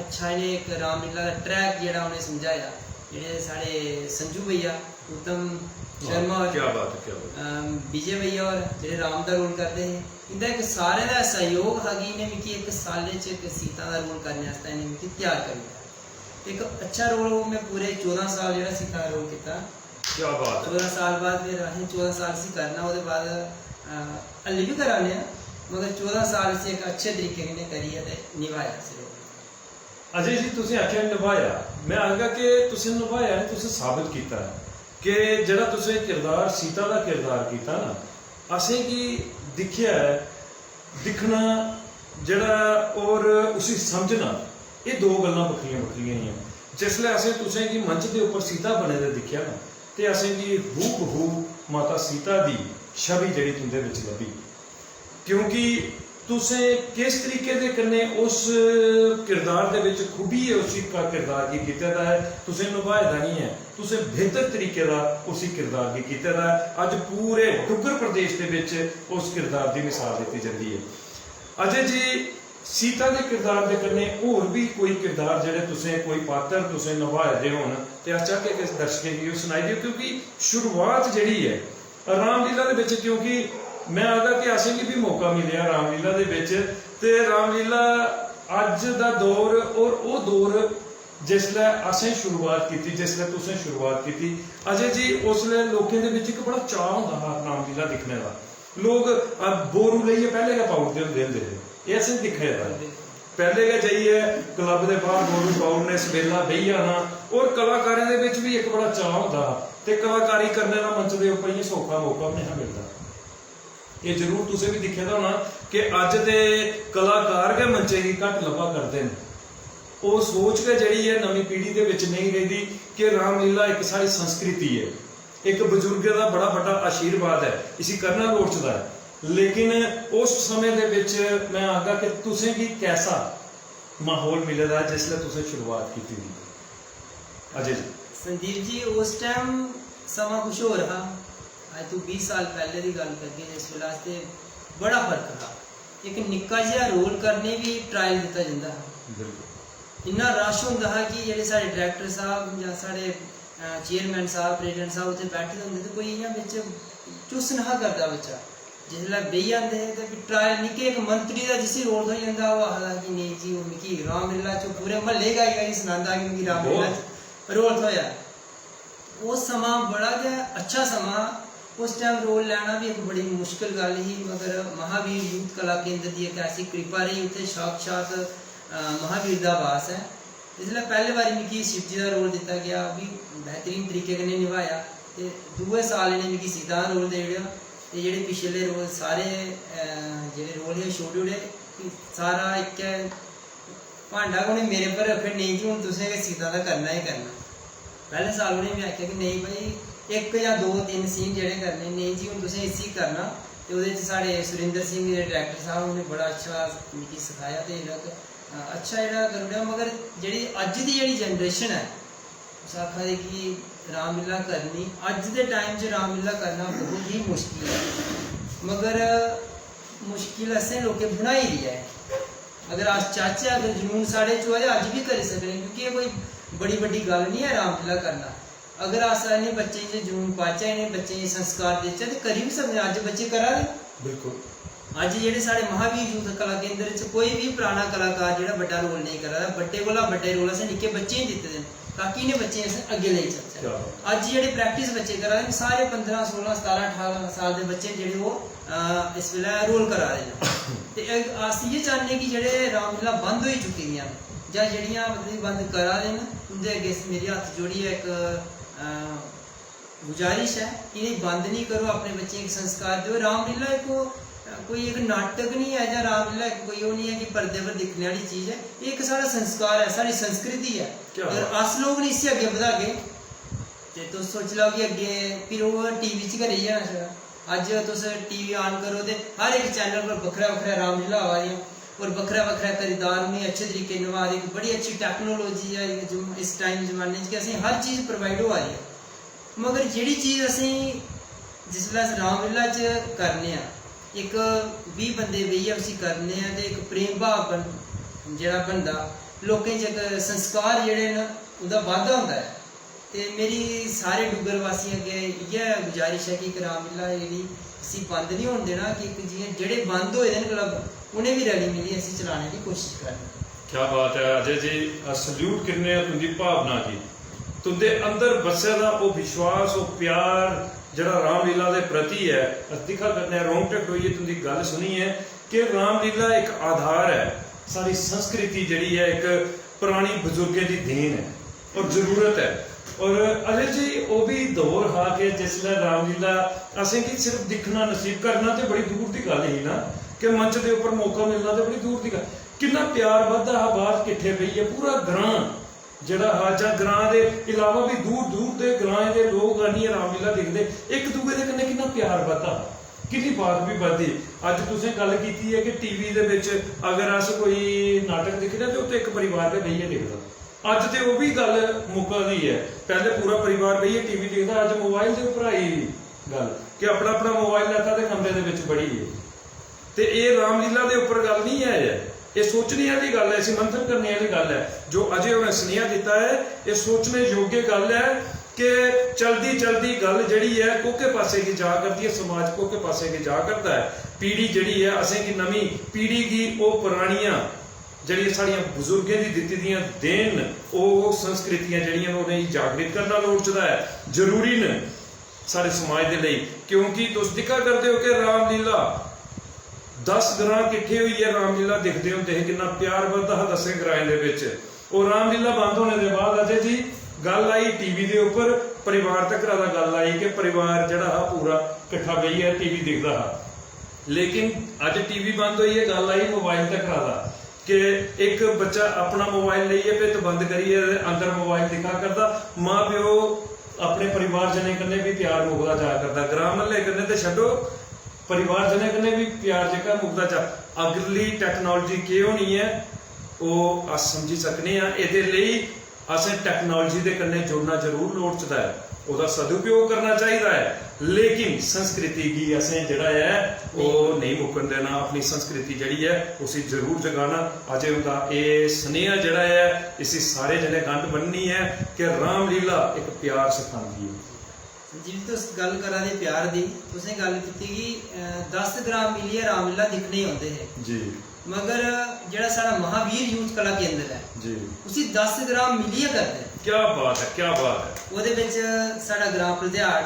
Speaker 2: अच्छा इन्हें एक रामलीला का ट्रैक जेड़ा उन्हें समझाया। जेडे साढ़े संजू भैया उत्तम शर्मा और विजय भैया और जेडे राम का रोल करते हैं इनका एक सारे का सहयोग था कि इन्हें मिगी एक साल एक सीता का रोल करने इन्हें मिगी तैयार कर दिया। एक अच्छा रोल मैं पूरे 14 साल जो सीता का रोल किया। 14 साल बाद फिर असें 14 साल से करना, उसके बाद हल्ली भी कराने मगर 14 साल से एक अच्छे तरीके कन्नै करियै ते निभाया से।
Speaker 1: अजय जी तुसें आख्या निभाया, मैं आखगा कि तुसें निभाया नहीं, तुसें साबित किया कि जेड़ा तुसें किरदार सीता का किरदार किया ना, असें कि दिखिया दिखना जेड़ा और उसी समझना ये दो गल्लां बक्खरियां बक्खरियां ही। जिसलै असें तुसें कि मंच के उपर सीता बने दे दिखिया ना ते असें कि हूबहू माता सीता दी छवि जिहड़ी तुंदे विच लभी। क्योंकि तुसें किस तरीके दे कन्नै उस किरदार दे विच खुबिए उसी किरदार गी कीते दा है, तुसें निभाए दा नहीं है, तुसें बेहतर तरीके दा उसी किरदार गी कीते दा है। अज पूरे डुग्गर प्रदेश दे विच उस किरदार दी मिसाल दी जाती है। अजय जी सीता के किरदार के कन्नै होर भी कोई किरदार जेडे तुसें कोई पात्र तुसें निभाए दे होन ते अस चाहते कि दर्शकें गी सुनाई दिओ। क्योंकि शुरुआत जिहड़ी है रामलीला दे विच, क्योंकि मैं आखदा कि असें भी मौका मिलिया रामलीला दे विच ते रामलीला अज दा दौर और वो दौर जिसलै असें शुरुआत की, जिसलै तुसें शुरुआत की अजय जी, उसलै लोकें दे विच इक बड़ा चाऽ हुंदा हा रामलीला दिक्खने दा। लोग बोरू लेइयै पैह्ले गै पाउड़दे हुंदे हे, ये असें दिक्खे दा। पहले गै जाइए क्लब के बाहर बोरू पाउड़ ने सबेला बेही जाना, और कलाकारें दे विच भी एक बड़ा चाऽ हुंदा हा ते कलाकारी करने का मंच के उपर इ'यां सौखा मौका नहीं मिलता। ये जरूर तुसें भी दिक्खे दा होना कि अज दे कलाकार गै मंचे गी घट लब्भा करते हैं। वो सोच के जिहड़ी है नवीं पीढ़ी दे विच नहीं रहिंदी कि रामलीला एक साडी संस्कृति है, एक बजुर्ग का बड़ा बड़ा आशीर्वाद है, इसी करना लोड़चदा है। लेकिन उस समय दे विच मैं आखदा कि तुसें भी कैसा माहौल मिलेगा जिसले तुसें शुरुआत की थी? अजय जी।
Speaker 2: संदीप जी उस टाइम समा कुछ हो रहा, ਅੱਜ ਤੋਂ 20 ਸਾल पहले की गल करके जिस वेले ते बड़ा फर्क था। एक निक्का जिहा रोल करने भी ट्रायल दिता जाता है, इन्ना रश होंदा है कि जेह्ड़े साढ़े डायरैक्टर साहब जां साढ़े चेयरमैन साहब प्रेजिडेंट साहब उत्थे बैठे होंदे ते कोई इ'यां बिच चुस नहा करदा बच्चा, जिसलै बेही जांदे ते फिर ट्रायल निक्के इक मंत्री दा जिसी रोल थ्होई जंदा ओह् आखदा कि नेईं जी हून मिगी रामलीला च पूरे म्हल्ले गाई सनांदा कि मिगी रामलीला च रोल थ्होया। उस समां बड़ा गै अच्छा समां, उस टाइम रोल लैना भी एक बड़ी मुश्किल गल ही, मगर महावीर यूथ कला केंद्र की एक ऐसी कृपा रही, उत्थे साक्षात महावीर दा वास है। इसलिए पहले बारी मिगी शिवजी दा रोल दिता गया, भी बेहतरीन तरीके कन्नै निभाया ते दूए साल इन्हें मिगी सीता दा रोल देई ओड़ेआ ते जेह्ड़े पिछले रोल सारे जेह्ड़े रोल हे छोड़ी ओड़े, सारा इक्कै भांडा उ'नें मेरे पर रक्खे, नेईं जी हून तुसें गै सीता दा करना ही करना। पहले साल उ'नें भी आखेआ कि नहीं भाई एक या दो तीन सीन जेह्ड़े करने, नहीं जी हून तुसें इसी करना। ते ओह्दे च साढ़े सुरिंदर सिंह जेह्ड़े डायरैक्टर साहब उ'नें बड़ा अच्छा मिगी सखाया ते अच्छा जेह्ड़ा करी ओड़ेआ। मगर जेह्ड़ी अज्ज दी जेह्ड़ी जनरेशन है उस आखा दे कि रामलीला करनी, अज्ज दे टाइम च रामलीला करना बहुत ही मुश्किल है, मगर मुश्किल असें लोकें बनाई दी है। अगर अस चाहचे, अगर जुनून साढ़े च होए ते अज्ज भी करी सकने, क्योंकि एह् कोई बड़ी बड्डी गल नहीं है रामलीला करना। अगर अस इन्हें बच्चें च जुनून पाचै, इन्हें बच्चें च संस्कार देचै ते करी भी सकने। अज्ज बच्चे करा दे
Speaker 1: बिल्कुल।
Speaker 2: अज्ज जेह्ड़े साढ़े महावीर यूथ कला केंद्र च कोई भी पुराना कलाकार जेह्ड़ा बड्डा रोल नहीं करा दा, बड्डे कोला बड्डे रोल असें निक्के बच्चें गी दित्ते दे न ताकि इन्हें बच्चें असें अग्गें लेई चलचै। अज्ज जेह्ड़े प्रैक्टिस बच्चे करा दे न सारे 15, 16, 17, 18 साल दे बच्चे जेह्ड़े ओह् इस वेल्लै रोल करा दे न। ते अस इ'यै चाह्न्ने कि जेह्ड़े रामलीला बंद होई चुकी दियां न जां जेह्ड़ियां मतलब बंद करा दे न, उं'दे अग्गें मेरी हत्थ जोड़ियै इक गुजारिश है कि इन्हें बंद नहीं करो, अपने बच्चें गी संस्कार दो। रामलीला कोई एक नाटक नहीं है, जां रामलीला कोई ओह् नहीं है कि पर्दे पर दिक्खने वाली चीज़ है, ये एक साढ़ा संस्कार है, साढ़ी संस्कृति है। अगर अस लोग नहीं इसी अग्गें बधागे ते तुस सोची लैओ कि अग्गें फिर ओह् टीवी च गै रेही जाना छड़ा। अज्ज तुस टीवी ऑन करो ते हर एक चैनल पर बक्खरा बक्खरा रामलीला आवा दियां और बक्खरा बक्खरा खरीदार उन्हें अच्छे तरीके निभा दे। एक बड़ी अच्छी टैक्नोलॉजी है इस टाइम जमाने च कि असें हर चीज़ प्रोवाइड होआ दी है, मगर जेह्ड़ी चीज़ असें जिसलै अस रामलीला च करने आं, एक 20 बंदे बेहियै उसी करने आं ते एक प्रेम भाव जेह्ड़ा बनदा, लोकें च इक संस्कार जेह्ड़े न उं'दा बाद्धा होंदा है। ते मेरी सारे डुग्गर वासियें अग्गें इ'यै गुजारिश है कि इक रामलीला जेह्ड़ी इसी बंद नहीं होन देना, कि जि'यां जेह्ड़े बंद होए दे न क्लब उ'नें भी रली मिली इसी चलाने की कोशिश करनी।
Speaker 1: क्या बात है अजय जी, सल्यूट करने तुंदी भावना की, तुंदे अंदर बस्से दा वो विश्वास, वो प्यार जड़ा रामलीला के प्रति है। अस दिखा करने रोंगटे खड़ोइए तुंदी गल सुनी है कि रामलीला एक आधार है, सारी संस्कृति जड़ी है एक पुरानी बुजुर्गों की देन है और जरूरत है। और अजय जी वो भी दौर हा कि जिसलै रामलीला असें कि सिर्फ दिखना नसीब करना तो बड़ी दूर की गल ही ना, कि मंच के उपर मौका मिलना तो बड़ी दूर की गल। कितना प्यार बधदा हा बाहर किट्ठे बेहिए, पूरा ग्रां जड़ा हा जां ग्रां दे इलावा भी दूर दूर के ग्रां के लोग आनिए रामलीला दिखदे, एक दूए दे कन्नै कितना प्यार बधदा, कितनी बात भी बधदी। अज तुसें गल कीती है कि टीवी दे विच अगर अस कोई नाटक दिखदे ते उत्ते एक परिवार दे बेहिए दिखदा। अज तो वह भी गल मुक्कदी है, पहले पूरा परिवार बेहिए टीवी देखदा, अज मोबाइल के उपर आई गल कि अपना अपना मोबाइल लैता ते कमरे दे विच बड़ी है। ते ये रामलीला के उपर गल नहीं है, ये सोचने वाली गल है, इसी मंथन करने वाली गल है। जो अजय उन्हें सुनेहा दिता है, ये सोचने योग्य गल है कि चलती चलती गल जड़ी है कोके पासे की जा करती है, समाज कोके पासे की जा करता है। पीढ़ी जड़ी है असें की नवी पीढ़ी की वो पुरानियां जड़ियां साड़ियां बुजुर्गों की दित्ती दियां देन, वो संस्कृतियां जड़ियां उन्हें जागृत करना लोड़चदा है, जरूरी न सारे समाज के लिए। क्योंकि तुस दिक्खा करते हो कि रामलीला 10 ग्रां किट्ठे होइए रामलीला दिखते होंगे कि कितना प्यार बधदा हा 10 ग्रां दे विच। और रामलीला बंद होने के बाद अजय जी गल आई टीवी के उपर, परिवार तक दा गल आई कि परिवार जड़ा हा पूरा इकट्ठा बेहिए टीवी दिखदा हा। लेकिन अज टीवी बंद हुई है, गल आई मोबाइल तक दा कि एक बच्चा अपना मोबाइल लेइए फिर बंद करिए अंदर मोबाइल दिखा करदा, माँ प्यो अपने परिवार जने कन्नै भी प्यार मुकदा जा करदा, ग्रां महल्ले कन्नै ते छड्डो परिवार जने कन्नै भी प्यार जेका मुकदा जा। अगली टैक्नोलॉजी केह् होनी है वो अस समझी सकने हैं। इहदे लेई असें टैक्नोलॉजी के कन्नै जुड़ना जरूर लोड़चदा है, ਉਹਦਾ सदुपयोग करना चाहिए है, लेकिन संस्कृति की असें जिहड़ा है वो नहीं मुकन देना, अपनी संस्कृति जिहड़ी है उसी जरूर जगाना। अजे उनका ये स्नेहा जिहड़ा है इसी सारे जने गंढ बननी है कि रामलीला एक प्यार सिखाती है।
Speaker 2: जी तो गल करा दे प्यार दी, तुसें गल कीती कि 10 ग्राम मिलिए रामलीला दिखने होंदे है
Speaker 1: जी,
Speaker 2: मगर जेड़ा साडा महावीर यूथ कला केंद्र है
Speaker 1: जी
Speaker 2: उसी 10 ग्राम मिलिए करते हैं।
Speaker 1: क्या बात है, क्या बात है।
Speaker 2: ਉਹਦੇ ਵਿੱਚ ਸਾਡਾ ਗ੍ਰਾਮ ਪ੍ਰਧਿਆੜ,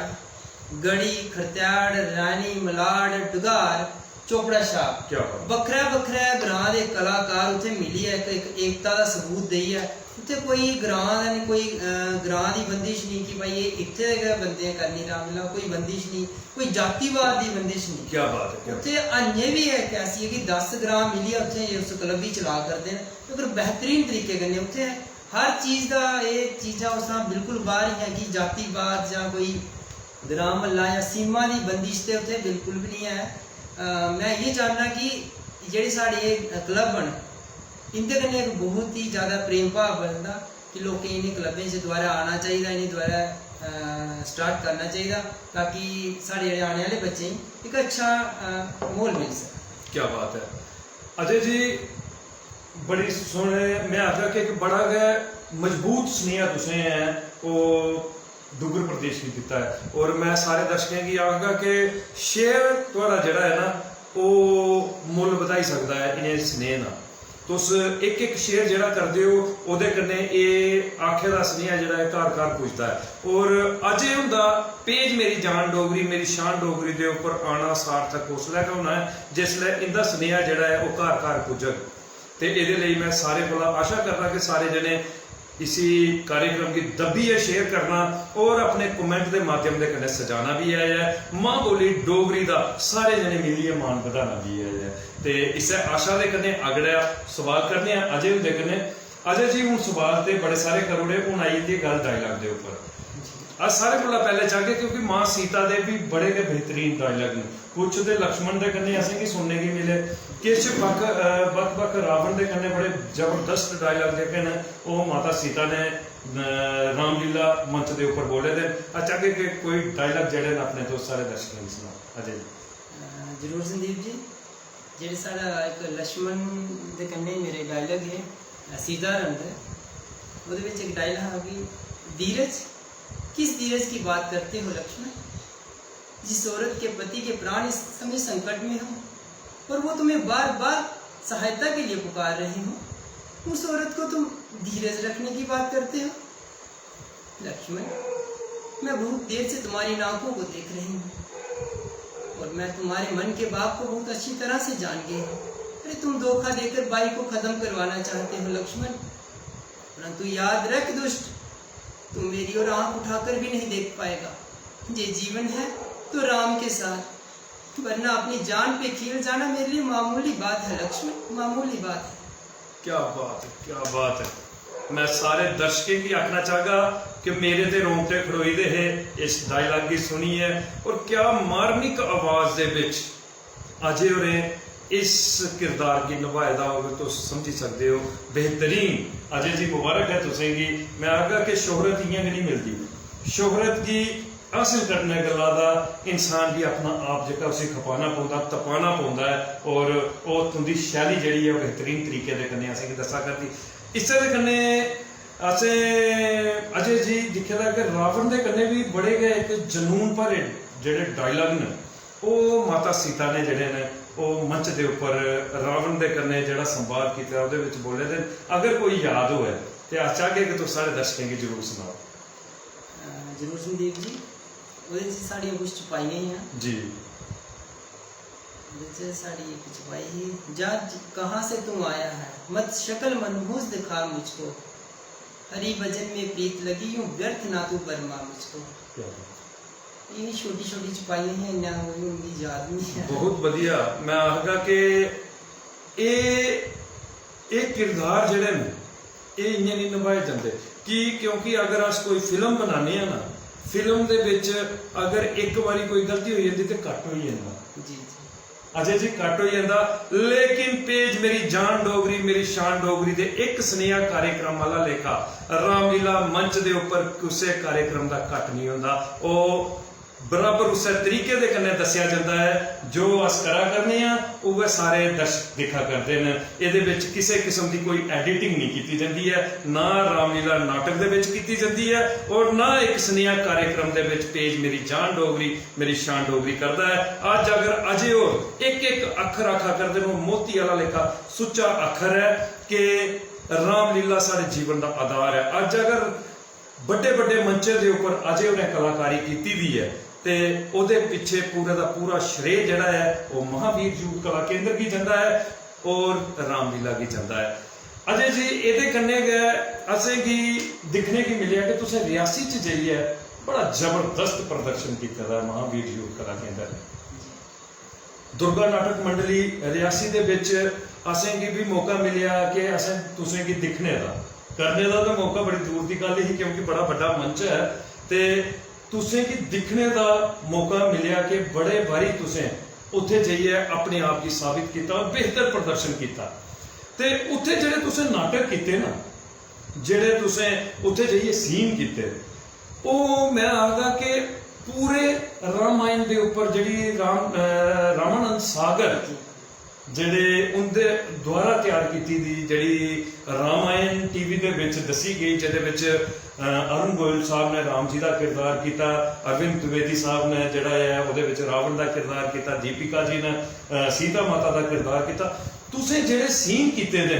Speaker 2: ਗੜੀ, ਖਰਤਿਆੜ, ਰਾਣੀ, ਮਲਾੜ, ਡੁਗਾਰ, ਚੋਪੜਾ ਸ਼ਾਹ,
Speaker 1: क्या बात
Speaker 2: ਵੱਖਰਾ ਵੱਖਰਾ ਗ੍ਰਾਂ ਦੇ ਕਲਾਕਾਰ ਉੱਥੇ ਮਿਲੀ ਹੈ, ਇੱਕ ਏਕਤਾ ਦਾ ਸਬੂਤ ਦਈ ਹੈ। ਉੱਥੇ ਕੋਈ ਗ੍ਰਾਂ ਦਾ ਨਹੀਂ, ਕੋਈ ਗ੍ਰਾਂ ਦੀ ਬੰਦਿਸ਼ ਨਹੀਂ ਕਿ ਭਾਈ ਇਹ ਇੱਥੇ ਦੇ ਬੰਦੇ ਕਰਨੀ ਰਾਮਲੀਲਾ, ਕੋਈ ਬੰਦਿਸ਼ ਨਹੀਂ, ਕੋਈ ਜਾਤੀਵਾਦ ਦੀ ਬੰਦਿਸ਼ ਨਹੀਂ।
Speaker 1: क्या बात है, क्या
Speaker 2: ਉੱਥੇ ਅੰਨੇ ਵੀ ਹੈ ਕਿ ਅਸੀਂ ਕਿ 10 ਗ੍ਰਾਮ ਮਿਲੀ ਉੱਥੇ ਉਸ ਕਲੱਬ ਹੀ ਚਲਾ ਕਰਦੇ ਨੇ, ਮਗਰ ਬਿਹਤਰੀਨ ਤਰੀਕੇ ਕਨੇ ਉੱਥੇ हर चीज़ का ये चीज़ा उस बिल्कुल बाहर ही है कि जातिवाद या कोई ग्राम मल्ला या सीमा की बंदिश तो उत्थे बिल्कुल भी नहीं है। मैं ये चाहना कि जेह्ड़े साढ़े क्लब न इंदे कन्नै एक बहुत ही ज़्यादा प्रेम भाव बनता कि लोकें इन्हें क्लबें च दोबारा आना चाहिए, इन्हें दोबारा स्टार्ट करना चाहिए ताकि साढ़े जेह्ड़े आने वाले बच्चें एक अच्छा माहौल मिल सके।
Speaker 1: क्या बात है अजय जी, बड़ी सोहने मैं आखा कि एक बड़ा गै मजबूत स्नेहा तुसें है वो डुग्गर प्रदेश की दिता है, और मैं सारे दर्शकों की आखगा कि शेयर थोड़ा जड़ा है ना वो मुल बधाई सकता है इन्हें स्नेह ना। तुस एक एक शेयर जड़ा करते हो ਉਹਦੇ कन्नै ਇਹ आखे दा स्नेहा जड़ा है घर घर पुजदा है। और अज ये हुंदा पेज मेरी जान डोगरी मेरी शान डोगरी दे उपर आना सार्थक उसलै गै होना है जिसलै इंदा स्नेहा जड़ा है वो घर घर पुजग। तो ये मैं सारे को आशा करना कि सारे जने इसी कार्यक्रम की दबी है शेयर करना और अपने कमेंट के माध्यम के कन्नै सजाना भी है, मां बोली डोगरी का सारे जने मिलिए मान बढ़ाना भी है। तो इस आशा के कन्नै अगड़ा सवाल करने अजय हुंदे कन्नै। अजय जी हूँ सवाल तो बड़े सारे करोड़े हूँ आई थी गल डायलॉग के उपर। अस सारे को पहले चाहगे क्योंकि मां सीता के भी बड़े के बेहतरीन डायलॉग ने, कुछ तो लक्ष्मण के कन्नै असें की सुनने की मिले, किश बक रावण के कन्नै बड़े जबरदस्त डायलॉग जेह्के न वो माता सीता ने रामलीला मंच के उपर बोले थे। चाहगे कि कोई डायलॉग जेह्ड़े न अपने दोस्त सारे दर्शकों को सुना। अजय जी
Speaker 2: जरूर संदीप जी, जेह्ड़े साढ़ा एक लक्ष्मण के कन्नै मेरे डायलॉग है सीता रंग ਉਹਦੇ ਵਿੱਚ एक डायलॉग है कि धीरज, किस धीरज की बात करते हो लक्ष्मण, जिस औरत के पति के प्राण इस समय संकट में हो और वो तुम्हें बार बार सहायता के लिए पुकार रहे हो, उस औरत को तुम धीरज रखने की बात करते हो। लक्ष्मण, मैं बहुत देर से तुम्हारी आंखों को देख रही हूँ और मैं तुम्हारे मन के भाव को बहुत अच्छी तरह से जान गई हूँ। अरे तुम धोखा देकर बाई को खत्म करवाना चाहते हो लक्ष्मण, परंतु याद रख दुष्ट, तू मेरी ओर आंख उठाकर भी नहीं देख पाएगा। ये जीवन है तो राम के साथ, वरना अपनी जान पे खेल जाना मेरे लिए मामूली बात है लक्ष्मण, मामूली बात है।
Speaker 1: क्या बात है, क्या बात है। मैं सारे दर्शकों की आखना चाहगा कि मेरे ते रोंगटे खड़ोई दे है इस डायलॉग की सुनी है, और क्या मार्मिक आवाज दे विच अजय होरें इस किरदार की निभाएदा होगा तो समझी सकते हो बेहतरीन। अजय जी मुबारक है तुसें गी। मैं आखगा कि शोहरत इयां नहीं मिलती, शोहरत की हासिल करने गल्ला दा इंसान भी अपना आप जेह्का उसी खपाना पौंदा तपाना पौंदा है, और वो तुंदी शैली जिहड़ी है बेहतरीन तरीके दे कन्नै असेंगी दस्सा करदी। इस दे कन्नै असें अजय जी दिक्खे दा कि रावण दे कन्नै भी बड़े गै इक जनून भरे जेह्ड़े डायलॉग न वो माता सीता ने जेह्ड़े ने वो मंच के उपर रावण के कन्नै जिहड़ा संवाद किया उहदे विच बोले थे। अगर कोई याद होए तो अस चाहगे कि तुम सारे दर्शकों की जरूर सुनाओ।
Speaker 2: जरूर संदीप जी, ਉਹਦੇ ਵਿੱਚ ਸਾਡੀਆਂ ਕੁਝ ਚੁਪਾਈਆਂ ਹੀ ਆ
Speaker 1: जी।
Speaker 2: ਵਿੱਚ ਸਾਡੀ ਇੱਕ ਚੁਪਾਈ ही, जा कहाँ से तुम आया है, मत शक्ल मनहूस दिखा मुझको, हरी भजन में प्रीत लगी यूं व्यर्थ ना तू बरमा मुझको। ये छोटी छोटी चुपाइयां हैं ना, उनकी याद नहीं है।
Speaker 1: बहुत बढ़िया। मैं आखगा कि ये किरदार जिहड़े ने ये इयां नहीं निभाए जाते कि क्योंकि अगर अस कोई फिल्म बनाने हैं ना, फिल्म दे विच अगर एक बारी कोई गलती हो जाती तो घट हो जाता।
Speaker 2: जी जी।
Speaker 1: अजय जी कट हो जाता, लेकिन पेज मेरी जान डोगरी मेरी शान डोगरी दे एक स्नेहा कार्यक्रम वाला लेखा रामलीला मंच दे ऊपर किसी कार्यक्रम का कट नहीं होता। वो बराबर उस तरीके दे कन्ने दस्या जाता है जो अस करा करने उह सारे दर्शक देखा करते हैं। इहदे विच किसी किस्म की कोई एडिटिंग नहीं की जाती है, ना रामलीला नाटक दे विच कीती जाती है और ना एक स्नेहा कार्यक्रम दे विच पेज मेरी जान डोगरी मेरी शान डोगरी करता है। अज अगर अजे और एक एक अखर आखा करते हो मोती वाला लेखा सुच्चा अखर है कि रामलीला साढ़े जीवन का आधार है। अज अगर बड़े बड़े मंचे के उपर अजे उन्हें कलाकारी की दी है ते ओदे पिछे पूरे का पूरा श्रेय जड़ा है वो महावीर यूथ कला केंद्र की जाता है और रामलीला की जाता है। अजय जी ये कन्ने गए असें की दिखने की मिले कि तुसें रियासी च जाइए बड़ा जबरदस्त प्रदर्शन किया है महावीर यूथ कला केंद्र ने। दुर्गा नाटक मंडली रियासी दे विच असें की भी मौका मिलिया कि असें तुसें की दिखने का करने का तो मौका बड़ी दूर की गल ही क्योंकि बड़ा बड़ा मंच है ते तुसें की दिखने का मौका मिलिया कि बड़े बारी तुसें उत्थे जाइए अपने आप की साबित किया और बेहतर प्रदर्शन किया। ते उत्थे जेड़े तुसें नाटक किते ना जेड़े तुसें उत्थे जाइए सीन किते वो मैं आखदा कि पूरे रामायण के उपर जी रामानंद सागर जेड़े उनके द्वारा तैयार की जी रामायण टीवी के विच दसी गई जिहदे अरुण गोयल साहब ने राम जी का किरदार किया, अरविंद द्विवेदी साहब ने जिहड़ा है उहदे विच रावण का किरदार किया, दीपिका जी ने सीता माता का किरदार किया। तुसें जिहड़े सीन कीते दे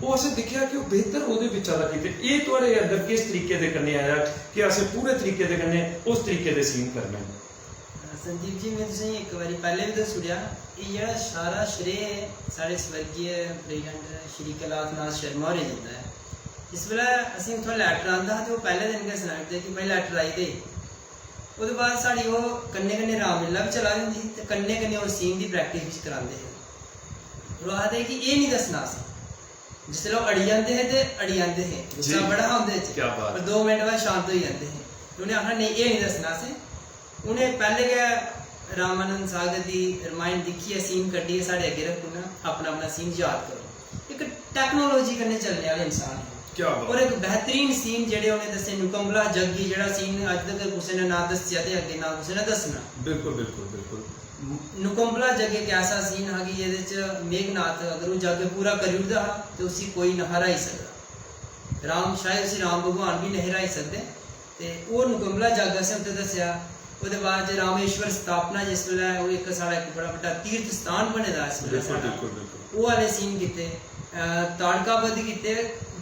Speaker 1: वो असें दिखा कि बेहतर उहदे विच अदा कीते। ये तुहाडे अंदर किस तरीके दे कन्ने आया कि असें पूरे तरीके दे कन्ने उस तरीके दे सीन करने?
Speaker 2: संदीप जी मैं तुसें एक बारी पहले भी दस छुड़िया ये जेह्ड़ा सारा श्रेय साढ़े स्वर्गीय प्रेजिडेंट श्री कैलाश नाथ शर्मा होरें दित्ता है। जिस बेल्लै असें उत्थुआं लैटर आंदा हा ते ओह् पैह्ले दिन गै सनाई ओड़दे कि भाई लैटर आई दे। ओह्दे बाद साढ़ी ओह् कन्नै कन्नै रामलीला भी चला दी होंदी ही ते कन्नै कन्नै ओह् सीन दी प्रैक्टिस भी करांदे हे। ओह् आखदे कि एह् नहीं दस्सना असें। जिसलै ओह् अड़ी जंदे हे ते अड़ी जंदे हे, गुस्सा बड़ा हा उं'दे च, पर 2 मिंट बाद शांत होई जंदे हे। उ'नें आखना नेईं एह् नहीं दस्सना असें। उन्हें पहले गै रामानंद सागर की रामायण दिखिए सीन कड्ढिए साढ़े अगे रखना, अपना अपना सीन याद करो। एक टेक्नोलॉजी कन्नै चलने वाले इंसान है और एक बेहतरीन सीन जेडे उन्हें दसे नुकम्बला जग्गी जेड़ा सीन अज तक किसी ने ना दस्सिया ते अगे ना किसी ने दसना।
Speaker 1: बिल्कुल बिल्कुल बिल्कुल
Speaker 2: नुकम्बला जग एक ऐसा सीन हा कि ये मेघनाथ अगर वो जग पूरा करी ओड़दा हा तो उसी कोई ना हराई सकदा। राम शायद उसी राम भगवान भी नहीं हराई सकते। ते वो नुकम्बला जग असें उत्थे दस्सिया। उसके बाद रामेश्वर स्थापना जिस वेल्लै वो एक साढ़ा एक बड़ा बड़ा तीर्थ स्थान बने दा इस वेल्लै वो वाले सीन किते, ताड़काबद्ध किते,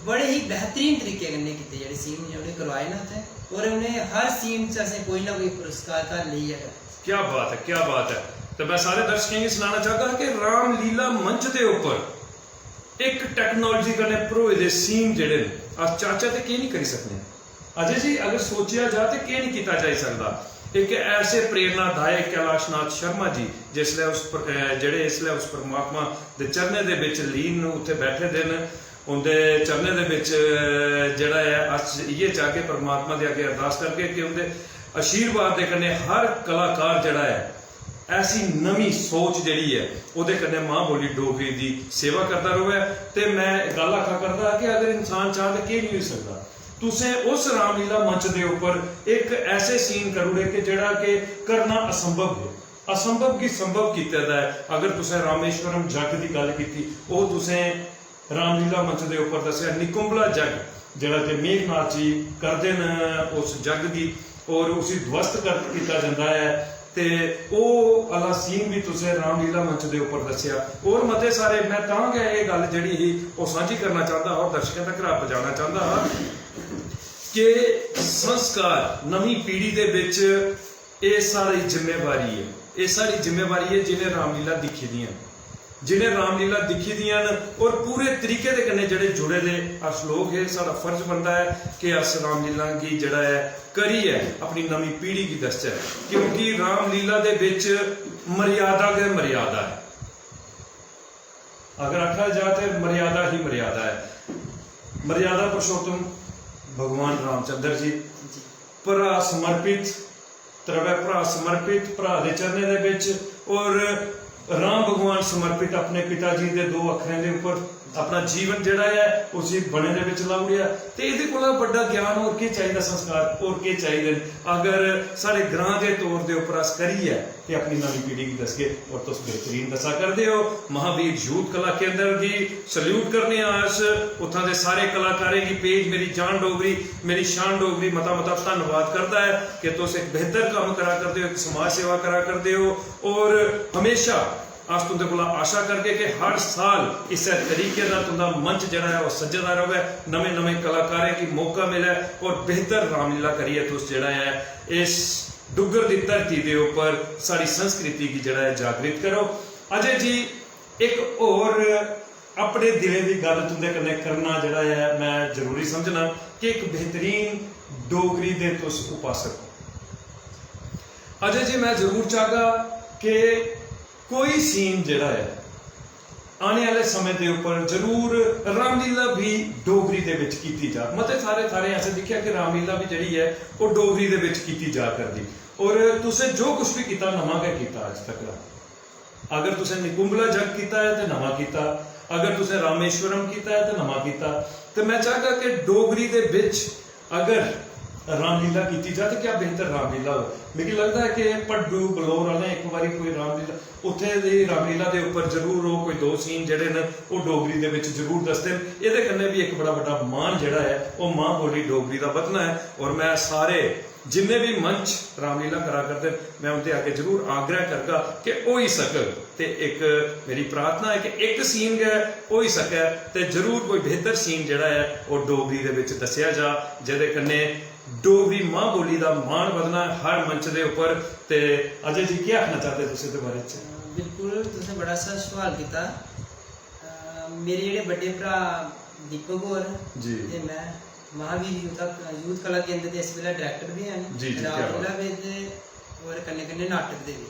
Speaker 2: बड़े ही बेहतरीन तरीके कन्नै किते जेह्ड़े सीन जेह्ड़े करवाए ना उत्थे। और उन्हें हर सीन च असें कोई ना कोई पुरस्कार घर लेइयै गए।
Speaker 1: क्या बात है, क्या बात है। तो मैं सारे दर्शकों को सुनाना चाहता कि रामलीला मंच के उपर एक टेक्नोलॉजी कन्नै भरोए दे सीन जेह्ड़े अस चाचा ते केह् नहीं करी सकते। अजय जी अगर सोचिया जाए तो केह् नहीं किया जा सकता। एक ऐसे प्रेरणादायक कैलाश नाथ शर्मा जी जिसले उस जेड़े इसले उस परमात्मा दे चरणे दे विच लीन उत्थे बैठे दे न, उनके चरणे दे विच जेड़ा है अस इयै चाह के परमात्मा दे अगे अरदास करके कि उनके आशीर्वाद दे कन्ने हर कलाकार जेड़ा है ऐसी नवी सोच जिहड़ी है उहदे कन्ने मां बोली डोगरी दी सेवा करता रहे। ते मैं गल आखा करदा कि अगर इंसान चाह तो केह् नहीं हो सकता। तुसें उस रामलीला मंच के उपर एक ऐसे सीन करूड़े कि जेड़ा कि करना असंभव है, असंभव की संभव किया है। अगर तुसें रामेश्वरम जग की गल की वो तुसें रामलीला मंच के उपर दसिया निकुंबला जग जेड़ा कि मेघनाथ जी करते हैं उस जग की और उसी ध्वस्त किया जाता है। ते ओह वाला सीन भी तुसें रामलीला मंच के उपर दसिया और मते सारे मैं तां गै ये गल जिहड़ी ही वो साझी करना चाहता और दर्शकों तक पहुंचाना चाहता हाँ कि संस्कार नवी पीढ़ी दे विच ये सारी जिम्मेवारी है, ये सारी जिम्मेवारी है जिन्हें रामलीला दिखी दियां, जिन्हें रामलीला दिखी दियां और पूरे तरीके दे कन्नै जेड़े जुड़े दे अस लोग है। साडा फर्ज बनता है कि अस रामलीला की जड़ा है करी है अपनी नवी पीढ़ी की दसचै, क्योंकि रामलीला दे विच मर्यादा गै मर्यादा है। अगर आखा जाए तो मर्यादा ही मर्यादा है। मर्यादा पुरुषोत्तम भगवान रामचंद्र जी भरा समर्पित, त्रवै भरा समर्पित भरा दे चरणे दे विच और राम भगवान समर्पित अपने पिता जी के 2 अखरों के उपर अपना जीवन जिहड़ा है उस बने दे विच लाउड़िया ते इहदे कोला वड्डा ज्ञान होर की चाहिए, संस्कार होर की चाहिए। अगर सारे ग्रां के तौर के उपर अस करिए कि अपनी नवी पीढ़ी की दसगे और तुम बेहतरीन दसा करते हो। महावीर यूथ कला केंद्र की सल्यूट करने अस उत्थां दे सारे कलाकारें की पेज मेरी जान डोगरी मेरी शान डोगरी मता मता धन्यवाद करता है कि तुम एक बेहतर काम करा करते हो, एक समाज सेवा करा करते हो। और हमेशा अस तुंदे कोला आशा करके कि हर साल इस तरीके का तुंदा मंच जड़ा है वह सजदा रहे, नवे नवे कलाकारें की मौका मिले और बेहतर रामलीला करिए तुस जड़ा है इस डुगर की धरती के उपर साड़ी संस्कृति की जड़ा है जागृत करो। अजय जी एक और अपने दिले की गल तुंदे कन्नै करना जड़ा है मैं जरूरी समझना कि एक बेहतरीन डोगरी दे तुस उपासक हो। अजय जी मैं जरूर चाहगा कि कोई सीन जड़ा है आने वाले समय के उपर जरूर रामलीला भी डोगरी दे विच कीती जा। मते सारे ऐसे दिखा कि रामलीला भी जड़ी है वो डोगरी दे विच कीती जा करदी और तुसें जो कुछ भी किया नवा गै किया अज तक का। अगर तुसें निकुंबला जग किया है तो नवा किया, अगर तुसें रामेश्वरम किया है तो नवा किया। तो मैं चाहता कि डोगरी दे विच अगर रामलीला की जाए तो क्या बेहतर रामलीला हो। मुझे लगता है कि पड्डू बलौर वाले एक बार कोई रामलीला उत्थे दी रामलीला के उपर जरूर हो कोई 2 सीन जड़े ने वो डोगरी दे विच जरूर दसदे हैं। ये कन्नै भी एक बड़ा बड़ा मान जड़ा है वो मां बोली डोगरी का बधना है। और मैं सारे जिन्ने भी मंच रामलीला करा करते मैं उनके आके जरूर आग्रह करगा कि हो ही सके तो एक मेरी प्रार्थना है कि एक सीन गै हो ही सके तो जरूर कोई बेहतर सीन जड़ा है वो डोगरी दे विच दस्सिया जा जिहदे कन्नै डोगरी मां बोली का मान बधना हर मंच के उपर। तो अजय जी क्या आखना चाहते तुम इस बारे च?
Speaker 2: बिल्कुल तुसें बड़ा अच्छा सवाल किया। मेरे जेह्ड़े बड्डे भरा दीपक होर
Speaker 1: जी
Speaker 2: ते मैं महावीर यूथ कला केंद्र दे इस वेल्ले डायरैक्टर भी हैं, रामलीला भी ते और कन्नै कन्नै नाटक दे भी।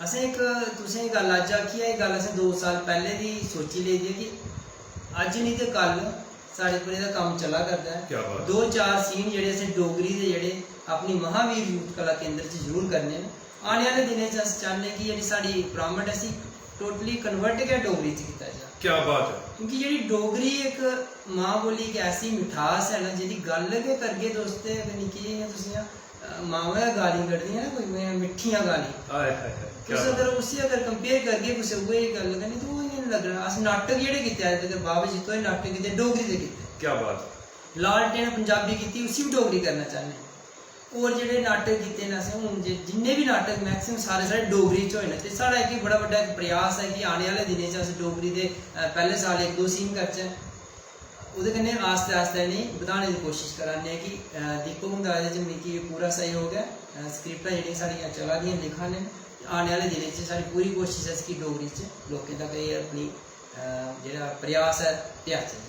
Speaker 2: असें एक तुसें गल्ल अज्ज आखी है, गल्ल असें 2 साल पैह्ले दी सोची लेदी है कि अज्ज नहीं ते कल साढ़े पर ਇਹਦਾ ਕੰਮ चला करदा है। 2-4 सीन जेह्ड़े असें डोगरी दे जेह्ड़े अपनी महावीर यूथ कला केंद्र च जरूर करने न। आने वाले दिनें च अस चाहने कि जेह्ड़ी साड़ी प्राइवेट असी टोटली कन्वर्ट गै डोगरी च कीता जा।
Speaker 1: क्या बात है।
Speaker 2: क्योंकि जेह्ड़ी डोगरी एक मां बोली इक ऐसी मिठास है ना जेह्दी गल्ल गै करगे दोस्ते अगर निक्की जियां तुस मावां गाली कड्ढदियां ना कोई मिट्ठियां गाली तुस अगर उसी अगर कंपेयर करगे कुसै उ'ऐ गल्ल करनी तो ओह् इ'यां लगना। अस नाटक जेह्ड़े कीते अज्ज तक बाबा जित्तो नाटक कीते डोगरी दे कीते।
Speaker 1: क्या बात।
Speaker 2: लालटेन पंजाबी कीती उसी भी डोगरी करना चाहने। और जेह्ड़े नाटक कीते न असें हून जिन्ने भी नाटक मैक्सिमम सारे डोगरी च होए न। ते साढ़ा इक बड़ा बड्डा प्रयास है कि आने आह्ले दिनें च अस डोगरी दे पैह्ले साल 1-2 सीन करचै। ओह्दे कन्नै आस्ते आस्ते इ'नेंगी बधाने दी कोशिश करा ने कि दीपक हुंदा एह्दे च मिगी पूरा सहयोग है। स्क्रिप्टां जेह्ड़ियां साढ़ियां चला दियां लिखा ने। आने आह्ले दिनें च साढ़ी पूरी कोशिश है कि डोगरी च लोकें तक एह् अपनी जेह्ड़ा प्रयास है पजाचै।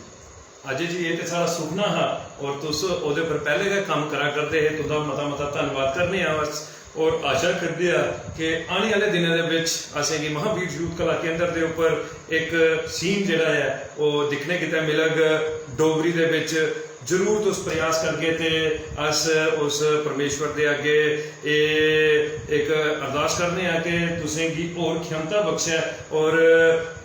Speaker 1: अजय जी ये तो सारा सुपना हा और तुस ओहदे पर पहले गै काम करा करते हैं। तुंदा मता मता धन्नवाद करने बस और आशा करते हैं कि आने वाले दिनों के विच असेंगी महावीर यूथ कला केंद्र के उपर एक सीन जिहड़ा है वो दिखने किते मिलग डोगरी दे विच। जरूर तुस प्रयास करगे ते अस उस परमेश्वर दे अगे एक अरदास करने हैं कि तुसें गी होर क्षमता बख्शे और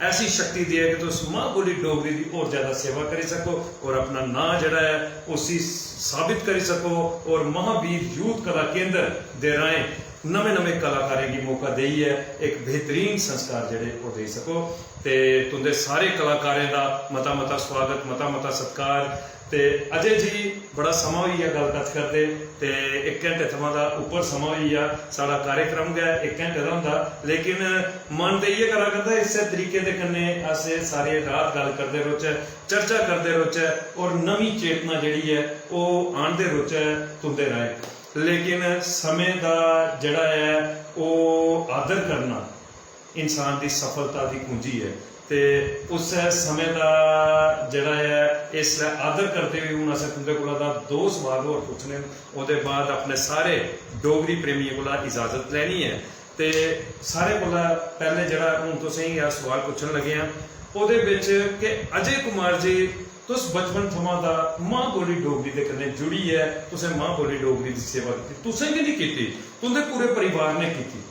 Speaker 1: ऐसी शक्ति दे कि तुस मां बोली डोगरी की होर ज़्यादा सेवा करी सको और अपना नाम जड़ा है उसी साबित करी सको और महावीर यूथ कला केंद्र दे राहें नवे नवे कलाकारें की मौका देइयै एक बेहतरीन संस्कार जड़े वो दे सको। तो तुंदे सारे कलाकारें का मता मता स्वागत मता मता सत्कार। ते अजय जी बड़ा समा होई गया गलबात करते ते 1 घंटे थमां दा उपर समा होई गया। साड़ा कार्यक्रम गै 1 घंटे दा होंदा लेकिन मन तो इयै करा करदा इस तरीके दे कन्नै अस सारी रात गल करदे रौह्चै चर्चा करदे रौह्चै और नवी चेतना जिहड़ी है वो आनदे रौह्चै तुंदे राहें। लेकिन समय का जिहड़ा है वो आदर करना इंसान की सफलता की कुंजी है। तो उस समय का जड़ा है इसलिए आदर करते हुए हूँ असें तुंदे कोला 2 सवाल होर पुछने ओहदे बाद अपने सारे डोगरी प्रेमियों कोला इजाजत लैनी है। तो सारे कोला पहले जड़ा हूँ तुसेंगी सवाल पुछन लगे हैं ओहदे विच कि अजय कुमार जी तुस बचपन थमां दा मां बोली डोगरी दे कन्नै जुड़ी है। तुसें मां बोली डोगरी की सेवा की तुसें कि नहीं की तुंदे पूरे परिवार ने की।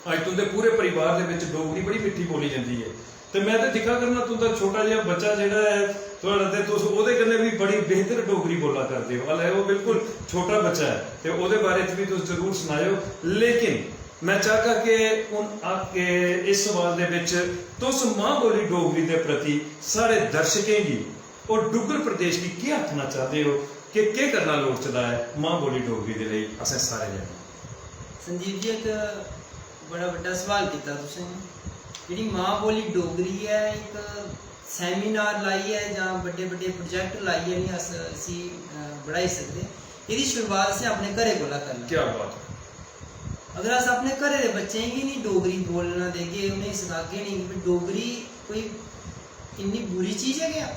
Speaker 1: ਅੱਜ तुंदे पूरे परिवार दे विच डोगरी बड़ी मिठी बोली जाती है। तो मैं तो दिखा करना तुंदा छोटा जिहा बच्चा जिहड़ा है तुहाड़ा ते तुस ओहदे कन्नै भी बड़ी बेहतर डोगरी बोला करदे हो। हले वो बिल्कुल छोटा बच्चा है ते ओहदे बारे च भी तुस जरूर सुनाओ। लेकिन मैं चाहता कि हुण आके इस सवाल दे विच तुस मां बोली डोगरी दे प्रति सारे दर्शकें गी और डुग्गर प्रदेश गी क्या आखना चाहते हो कि क्या करना लोड़चदा है मां बोली डोगरी दे लई असें सारे जने?
Speaker 2: संदीप जी एक बड़ा बड़ा सवाल किया तुसें। जी मां बोली डोगरी है एक सैमीनार लाई है या बड़े बड़े प्रोजेक्ट लाइए नहीं अस इसी बढ़ाई सकते। इसकी शुरुआत से अपने घरे कोला करना।
Speaker 1: क्या बात है।
Speaker 2: अगर अस अपने घरे दे बच्चें गी नहीं डोगरी बोलना देगे उन्हें सखागे नहीं कि डोगरी कोई इन्नी बुरी चीज़ है क्या?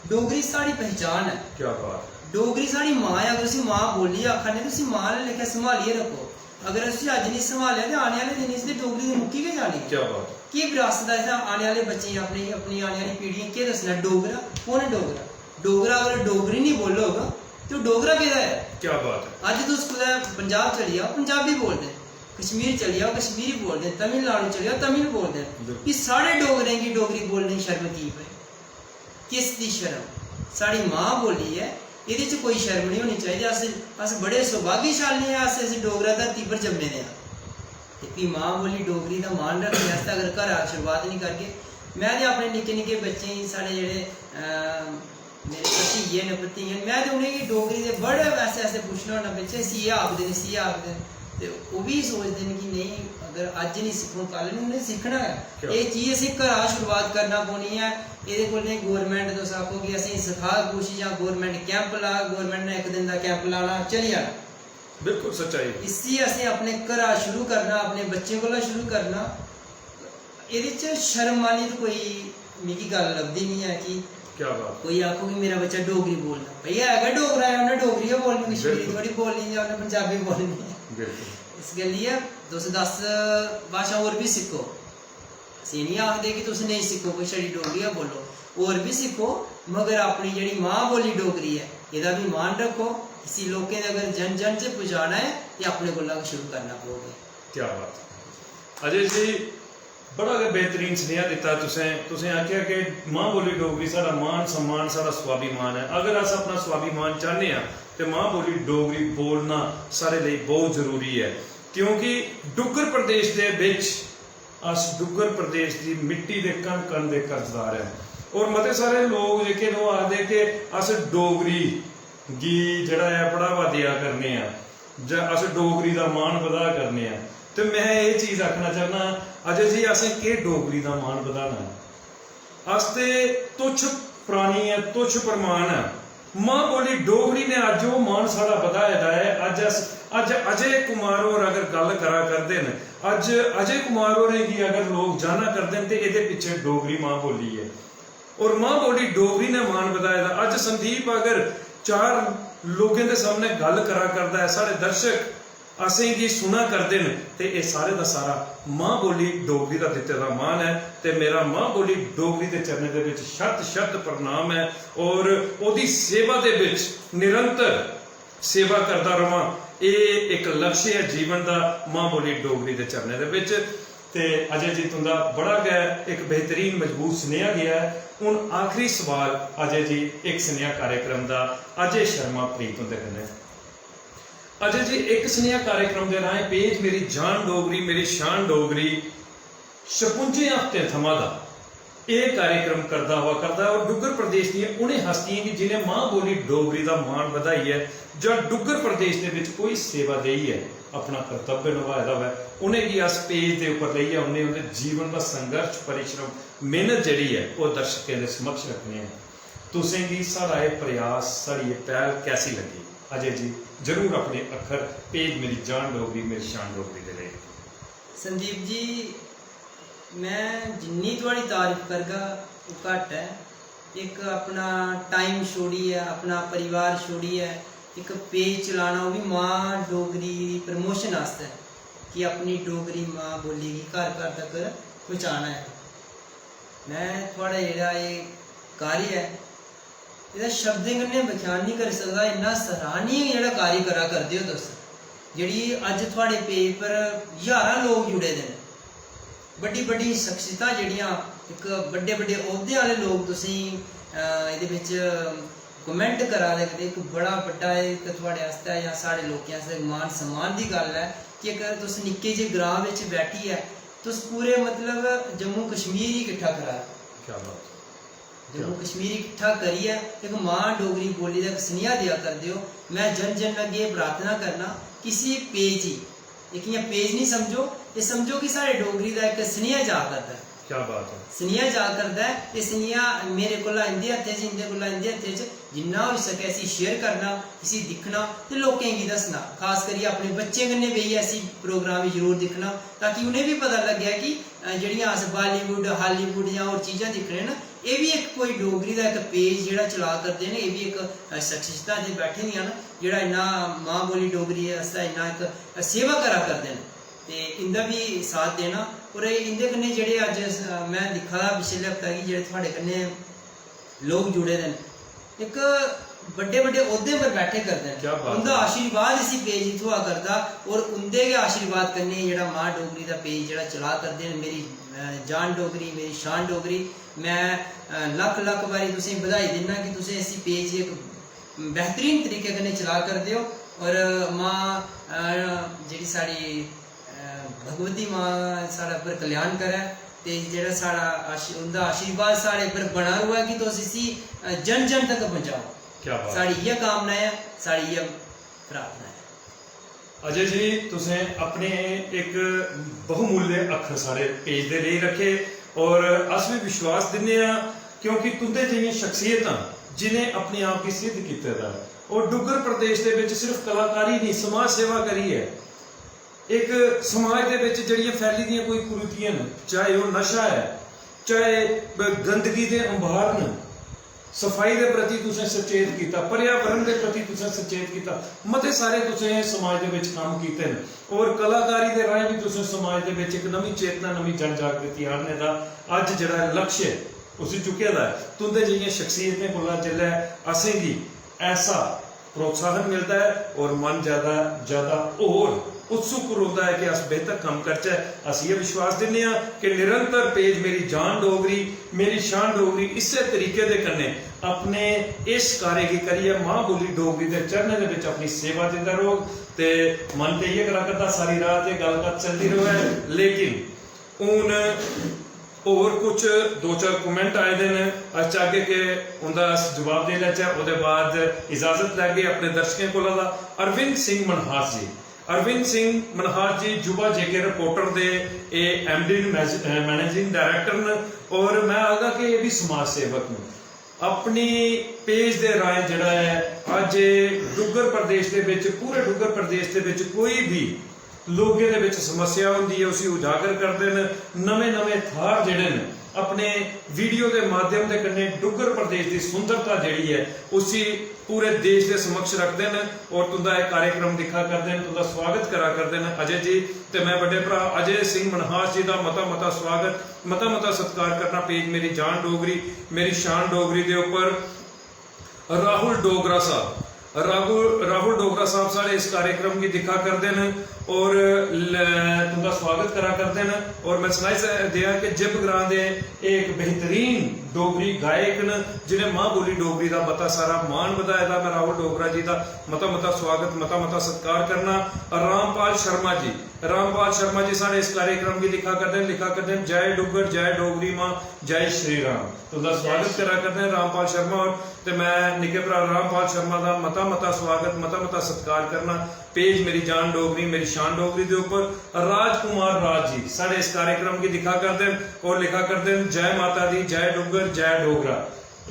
Speaker 2: डोगरी साड़ी पहचान है।
Speaker 1: क्या बात है।
Speaker 2: डोगरी साड़ी माँ है। अगर उसी माँ बोली आखने तो उसी माँ ने लेकर संभालिए रखो। अगर उसी अज नहीं संभालिया तो आने वाले दिन इसकी डोगरी की मुक्की के जानी।
Speaker 1: क्या बात है।
Speaker 2: की विरासत है आने वाले बच्चे अपनी अपनी आने वाली पीढ़ियां क्या दसना? डोगरा कौन है? डोगरा डोगरा अगर डोगरी नहीं बोलोगा तो डोगरा केदा है?
Speaker 1: क्या बात है।
Speaker 2: अज तुस कुदै पंजाब चली जाओ पंजाबी बोलते हैं, कश्मीर चली जाओ कश्मीरी बोलते हैं, तमिलनाडु चली जाओ तमिल बोलते हैं। कि साढ़े डोगरें की डोगरी बोलने की शर्म की पे? किस दी शर्म? साड़ी माँ बोली है, ਇਹਦੇ ਚ कोई शर्म नहीं होनी चाहिए। अस बड़े सौभाग्यशाली हैं अस डोगरा धरती पर जम्मे दे हां कि मां बोली डोगरी का मान रखने वास्ते अगर घर शुरुआत नहीं करके। मैं तो अपने निक्के निक्के बच्चे साढ़े जेह्ड़े मेरे भतीजे न भतीजे मैं तो उनेंगी डोगरी के बड़े ऐसे ऐसे पुछना होना बच्चे इसी आखदे न इसी आखदे ते ओह् भी सोचते हैं कि नहीं अगर अज नहीं सिक्खो कल नहीं उन्हें सीखना है। ये चीज़ असें घरा शुरुआत करना पौनी है। ये गौरमेंट तुस आखो कि असें सिखा कुछ या गौरमेंट कैंप ला गौरमेंट ने एक दिन का कैंप लाना चली जाना।
Speaker 1: बिल्कुल सच्चाई।
Speaker 2: इसी असें अपने घरा शुरू करना अपने बच्चे कोला शुरू करना। ये शर्म वाली तो कोई मिगी गल लगती नहीं है कि
Speaker 1: क्या बात।
Speaker 2: कोई आखो कि मेरा बच्चा डोगरी बोलना भैया है डोगरा है उन्हें डोगरी बोलनी कश्मीरी थोड़ी बोलनी या उन्हें पंजाबी बोलनी है। इस गल्लिए तुस 10 भाषा और भी सीखो। असीं नहीं आखदे कि तुस नहीं सीखो कोई छड़ी डोगरी बोलो और भी सीखो मगर अपनी जेह्ड़ी मां बोली डोगरी है एह्दा भी मान रखो। इसी लोकें दे अगर जन जन च पहुंचाना है ते अपने कोला शुरू करना पौगे।
Speaker 1: क्या बात। अजय जी बड़ा गै बेहतरीन स्नेहा दिता तुसें आख्या कि मां बोली डोगरी साढ़ा मान सम्मान साढ़ा स्वाभिमान है। अगर अस अपना स्वाभिमान चाहते हैं तो मां बोली डोगरी बोलना सारे लिए बहुत जरूरी है क्योंकि डुग्गर प्रदेश दे विच अस डुग्गर प्रदेश की मिट्टी के कण कण के कर्जदार हैं और मते सारे लोग जेके नो आखदे कि अस डोगरी गी जिहड़ा है बढ़ावा दिया करने जां अस डोगरी का मान वधा करने आ। तो मैं ये चीज़ आखना चाहना अजय जी असें के डोगरी का मान वधाना है। अस ते तुच्छ प्राणी है तुच्छ प्रमाण है। मां बोली डोगरी ने अज वो मान साड़ा वधाया है। अज अजय कुमार होर अगर गल करा करते हैं अज अजय कुमार होरें की अगर लोग जाना करते हैं तो ये पिछे डोगरी मां बोली है और मां बोली डोगरी ने मान वधाया। अज संदीप अगर 4 लोगों के सामने गल करा करता है सारे दर्शक असें की सुना करते हैं तो ये सारे का सारा मां बोली डोगरी का दिते का मान है। तो मेरा मां बोली डोगरी के चरणों के विच शत शत प्रणाम है और ओदी सेवा दे विच निरंतर सेवा करता रहा। ये एक लक्ष्य है जीवन का मां बोली डोगरी के चरणों के विच। ते अजय जी तुंदा बड़ा गै एक बेहतरीन मजबूत स्नेहा गया है। हुण आखिरी सवाल अजय जी एक स्नेहा कार्यक्रम का अजय शर्मा प्रीत हुंदे कन्नै। अजय जी एक स्नेहा कार्यक्रम के राहें पेज मेरी जान डोगरी मेरी शान डोगरी 56 हफ्ते थमा दा ये कार्यक्रम करता हुआ करता है और डुग्गर प्रदेश दी उन्हें हस्तियां की जिन्हें मां बोली डोगरी का मान वधाई है जो डुग्गर प्रदेश के विच कोई सेवा दी है अपना कर्तव्य निभाया हुआ है उन्हें की अस पेज के उपर लईए उन्हें उन्हें जीवन का संघर्ष परिश्रम मेहनत जी है वो दर्शकों के समक्ष रखने हैं। तुसें की साड़ा ये प्रयास साड़ी ये पहल कैसी लगी अजय जी जरूर अपने अखर पेज मेरी जान डोगरी मेरी शान डोगरी दे ले।
Speaker 2: संदीप जी मैं जिन्नी थोड़ी तारीफ करगा वो घट है। एक अपना टाइम छोड़िए अपना परिवार छोड़िए एक पेज चलाना वो भी मां डोगरी प्रमोशन आस्ते कि अपनी डोगरी मां बोली गी घर घर तक पहुँचाना है। मैं थोड़ा जेह्ड़ा ये कार्य है ਇਹਦਾ शब्दें कन्नै बयान नहीं कर सकता इन्ना सराहनीय जेह्ड़ा कार्य करा करदे हो तुस। जेह्ड़ी अज थुआढ़े पेज पर 1000 लोग जुड़े दे न ਵੱਡੀ ਵੱਡੀ ਸ਼ਖਸੀਅਤਾਂ ਜਿਹੜੀਆਂ ਇੱਕ ਵੱਡੇ ਵੱਡੇ ਅਹੁਦੇ ਵਾਲੇ ਲੋਕ ਤੁਸੀਂ ਇਹਦੇ ਵਿੱਚ कमेंट करा सकते। एक बड़ा बड़ा एक थोड़े आस्ते या साढ़े लोगों आस्ते मान सम्मान की गल है कि अगर तुस निक्के जे ग्रां विच बैठी है तुस पूरे मतलब जम्मू कश्मीर ही इकट्ठा करा,
Speaker 1: क्या बात,
Speaker 2: जम्मू कश्मीर इकट्ठा करिए एक मां डोगरी बोली का सुनिया दिया कर दियो। मैं जन जन अगे प्रार्थना करना किसी पेज ही एक इयां पेज नहीं समझो, ये समझो कि साढ़े डोगरी का एक सुनिया जा करता है।
Speaker 1: क्या बात है,
Speaker 2: सुनिया जा करता है। ये सुनिया मेरे को इंदे हत्थे च इंदे को इंदे हत्थे च जिन्ना हो सके असी शेयर करना, इसी दिखना ते लोकें गी दसना, खास करिए अपने बच्चे कन्नै बेहियै असी प्रोग्राम जरूर दिखना ताकि उन्हें भी पता लगे कि जिहड़ियां अस बॉलीवुड हॉलीवुड या होर चीज़ां दिक्खने न, ये भी एक कोई डोगरी का एक पेज जिहड़ा चला करदे ने, ये भी एक शख्सियतां जे बैठी दियां न जिहड़ा इन्ना मां बोली डोगरी आस्तै इन्ना एक सेवा करा करदे न ते इंदा भी साथ देना। और इंदे कन्नै जेह्ड़े अज्ज मैं दिक्खा दा पिछले हफ्ते कि जेह्ड़े थुआढ़े कन्नै लोग जुड़े दे न एक बड़े बड़े औहदे पर बैठे करदे न, उंदा आशीर्वाद इसी पेज गी थ्होआ करदा और उंदे गै आशीर्वाद कन्नै जेह्ड़ा मां डोगरी दा पेज जेह्ड़ा चला करदे न। मेरी जान डोगरी मेरी शान डोगरी, मैं लख लख बारी तुसेंगी बधाई दिन्ना कि तुसें इसी पेज एक बेहतरीन तरीके कन्नै चला करदे हो। और मां जेह्ड़ी साढ़ी भगवती मां साढ़े पर कल्याण करे ते जेह्ड़ा साढ़ा उंदा आशीर्वाद साढ़े पर बना हुआ है कि तुस इसी जन जन तक पहुंचाओ।
Speaker 1: क्या बात,
Speaker 2: साड़ी इ'यै कामना है, साड़ी इ'यै प्रार्थना है।
Speaker 1: अजय जी तुसें अपने एक बहुमूल्य अखर साढ़े पेज दे लिए रखे और अस भी विश्वास दिन्ने आ क्योंकि तुंदे जिहियां शख्सियतां जिन्हें अपने आप की सिद्ध कीते दा और डुग्गर प्रदेश दे विच सिर्फ कलाकारी नहीं समाज सेवा करी है। एक समाज दे विच जड़ियां फैली दियां कोई कुरीतियां न, चाहे वो नशा है चाहे गंदगी दे अंबार न, सफाई के प्रति तुसें सचेत किया, पर्यावरण के प्रति तुसें सचेत किया, मते सारे तुसें समाज के विच काम कीते हैं और कलाकारी के राह भी तुसें समाज के विच एक नवी चेतना नवी जन जागृति आने का अज जिहड़ा लक्ष्य उसी चुके दा है। तुंदे जिहियां शख्सियतें कोला जिल्लै असेंगी ऐसा प्रोत्साहन मिलता है और मन ज़्यादा और उत्सुक होता है कि अस बेहतर काम करचे। अस ये विश्वास दिन्ने आ कि निरंतर पेज मेरी जान डोगरी मेरी शान डोगरी इस तरीके दे कन्ने अपने इस कार्य की करिए मां बोली डोगरी के चरणें दे विच अपनी सेवा दिंदा रहो ते मन ते ये करा करता सारी रात ये गलबात चलती रहे। लेकिन हूँ और कुछ दो चार कमेंट आए दे ने अस चाहगे कि उनका जवाब दे लैचे, उसके बाद इजाजत लैगे अपने दर्शकों को। अरविंद सिंह मनहास जी, अरविंद सिंह मनहास जी युवा जेके रिपोर्टर दे MD मैनेजिंग डायरैक्टर न और मैं आगा कि ये भी समाज सेवक न। अपनी पेज दे राय जड़ा है अज डुग्गर प्रदेश के विच पूरे डुग्गर प्रदेश के विच कोई भी लोगों के विच समस्या होंदी है उसी उजागर करते हैं। नवे नवे थार जिहड़े ने अपने वीडियो के माध्यम के कन्ने डुग्गर प्रदेश की सुंदरता जिहड़ी है उसी पूरे देश के समक्ष रखते हैं और तुंदा एक कार्यक्रम दिखा करते हैं, तुंदा स्वागत करा करते हैं। अजय जी ते मैं बड़े भरा अजय सिंह मनहास जी का मता स्वागत मता सत्कार करना पेज मेरी जान डोगरी मेरी शान डोगरी के उपर राहुल डोगरा साहब राहुल डोगरा साहब सारे इस कार्यक्रम की दिखा करते हैं और तुंदा स्वागत करा करते हैं। और मैं सुनाई दिया कि जिब ग्रां दे एक बेहतरीन डोगरी गायक न जिन्हें मां बोली डोगरी का मता सारा मान बधाया था। मैं राहुल डोगरा जी का मता स्वागत मता सत्कार करना। रामपाल शर्मा जी सारे इस कार्यक्रम की लिखा करते हैं जय डुग्गर जय डोगरी मां जय श्री राम। तुंदा स्वागत करा करते हैं रामपाल शर्मा और ते मैं निके भरा रामपाल शर्मा का मता स्वागत मता सत्कार करना पेज मेरी जान डोगरी मेरी शान डोगरी के ऊपर। राजकुमार राज जी साढ़े इस कार्यक्रम की दिखा करते हैं और लिखा करते हैं जय माता दी जय डुग्गर जय डोगरा।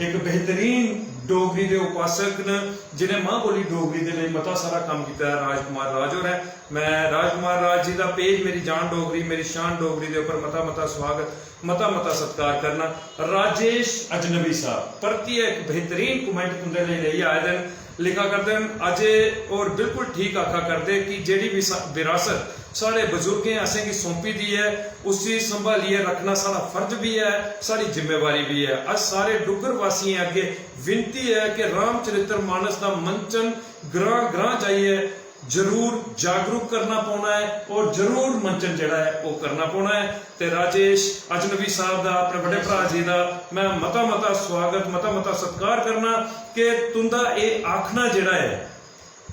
Speaker 1: एक बेहतरीन डोगरी के उपासक न जिन्हें मां बोली डोगरी के लिए मता सारा काम किया है राजकुमार राज और है। मैं राजकुमार राज जी का पेज मेरी जान डोगरी मेरी शान डोगरी के ऊपर मता स्वागत मता सत्कार करना। राजेश अजनबी साहब परती एक बेहतरीन कमेंट तुंदे लिए आए दिन लिखा करते हैं अजय और बिल्कुल ठीक आखा करते कि जेड़ी भी विरासत साढ़े बुजुर्गें असें की सौंपी दी है उसी संभालिए रखना सारा फर्ज भी है सारी जिम्मेवारी भी है। अज सारे डुग्गर वासियों अगे विनती है कि रामचरित्र मानस का मंचन ग्रां जाइए जरूर जागरूक करना पौना है और जरूर मंचन जिहड़ा है वो करना पौना है। ते राजेश अजनबी साहब दा अपने बड़े भरा जी दा मैं मता स्वागत मता सत्कार करना कि तुंदा ये आखना जिहड़ा है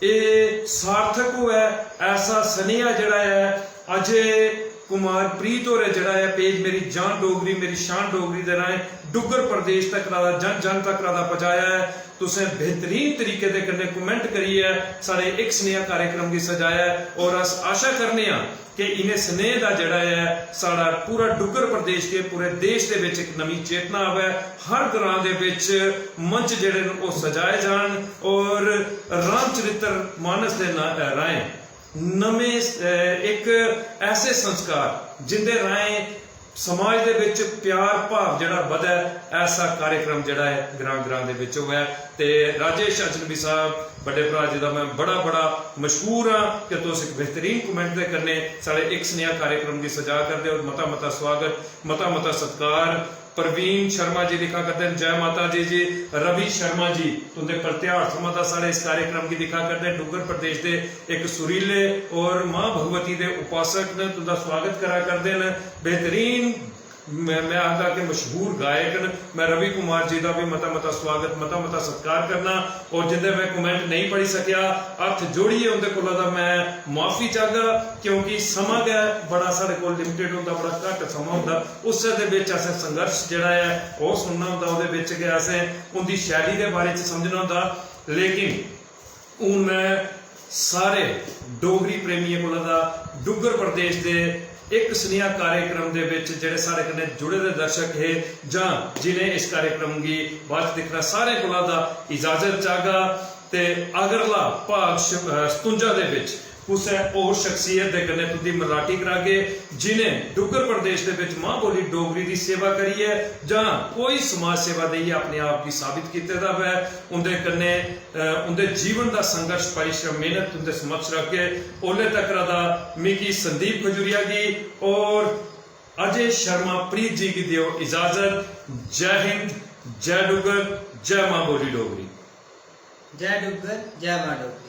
Speaker 1: ये सार्थक होया। ऐसा सनेहा जिहड़ा है अजय कुमार प्रीत होरे जिहड़ा है पेज मेरी जान डोगरी मेरी शान डोगरी दे राहें डुग्गर प्रदेश तक दा जन जन तक दा पहुंचाया है। तुसें बेहतरीन तरीके दे कन्नै कमेंट करी है साढ़े एक स्नेहा कार्यक्रम की सजाया है और अस आशा करने कि इन्हें स्नेह का जड़ा है साड़ा पूरा डुग्गर प्रदेश के पूरे देश के विच एक नवी चेतना आवे। हर ग्रां दे विच मंच जिहड़े ने वो सजाए जान और रामचरित्र मानस दे राहें नवे एक ऐसे संस्कार जिंदे राहें समाज दे विच प्यार भाव जिहड़ा वधे ऐसा कार्यक्रम जिहड़ा है ग्रां ग्रां दे विच होया। ते राजेश अजनबी साहब बड़े भरा जी दा मैं बड़ा मशहूर हाँ कि तुस एक बेहतरीन कमेंट दे कन्नै साढ़े एक स्नेहा कार्यक्रम की सजा करदे और मता स्वागत मता सत्कार। प्रवीण शर्मा जी लिखा करते हैं जय माता जी जी। रवि शर्मा जी तुंदे प्रत्यार समझदा सारे इस कार्यक्रम की लिखा करते हैं डुग्गर प्रदेश के एक सुरीले और मां भगवती के उपासक ने तुंदा स्वागत करा करते हैं। बेहतरीन मैं आखदा कि मशहूर गायक न मैं रवि कुमार जी का भी मता स्वागत मता सत्कार करना और जिंदे मैं कमेंट नहीं पढ़ी सकिया हथ जोड़िए उनके कोला दा मैं माफी चाहगा क्योंकि समा गया बड़ा साढ़े को लिमिटेड होंदा बड़ा घट समा होंदा उस दे विच असें संघर्ष जिहड़ा है वो सुनना होंदा उहदे विच कि असें उनकी शैली के बारे च समझना होंदा। लेकिन हूँ मैं सारे डोगरी प्रेमियों कोला दा डुग्गर प्रदेश के एक स्नेहा कार्यक्रम दे विच जिहड़े सारे कन्नै जुड़े दे दर्शक है जां जिन्हें इस कार्यक्रम की बात दिखना सारे कोला दा इजाजत चाहगा। ते अगरला भाग 57 दे विच कुसै और शख्सियत दे कन्नै तुंदी मराठी करागे जिन्हें डुग्गर प्रदेश दे विच मां बोली डोगरी की सेवा करी है जां कोई समाज सेवा देइयै अपने आप की साबित कीते दा है उंदे कन्नै उंदे जीवन का संघर्ष परिश्रम मेहनत उंदे समक्ष रख के ओले तक दा मिगी संदीप खजूरिया की और अजय शर्मा प्रीत जी की दियो इजाजत। जय हिंद जय डुग्गर जय मां बोली डोगरी।
Speaker 2: जय डुग्गर जय मां डोगरी।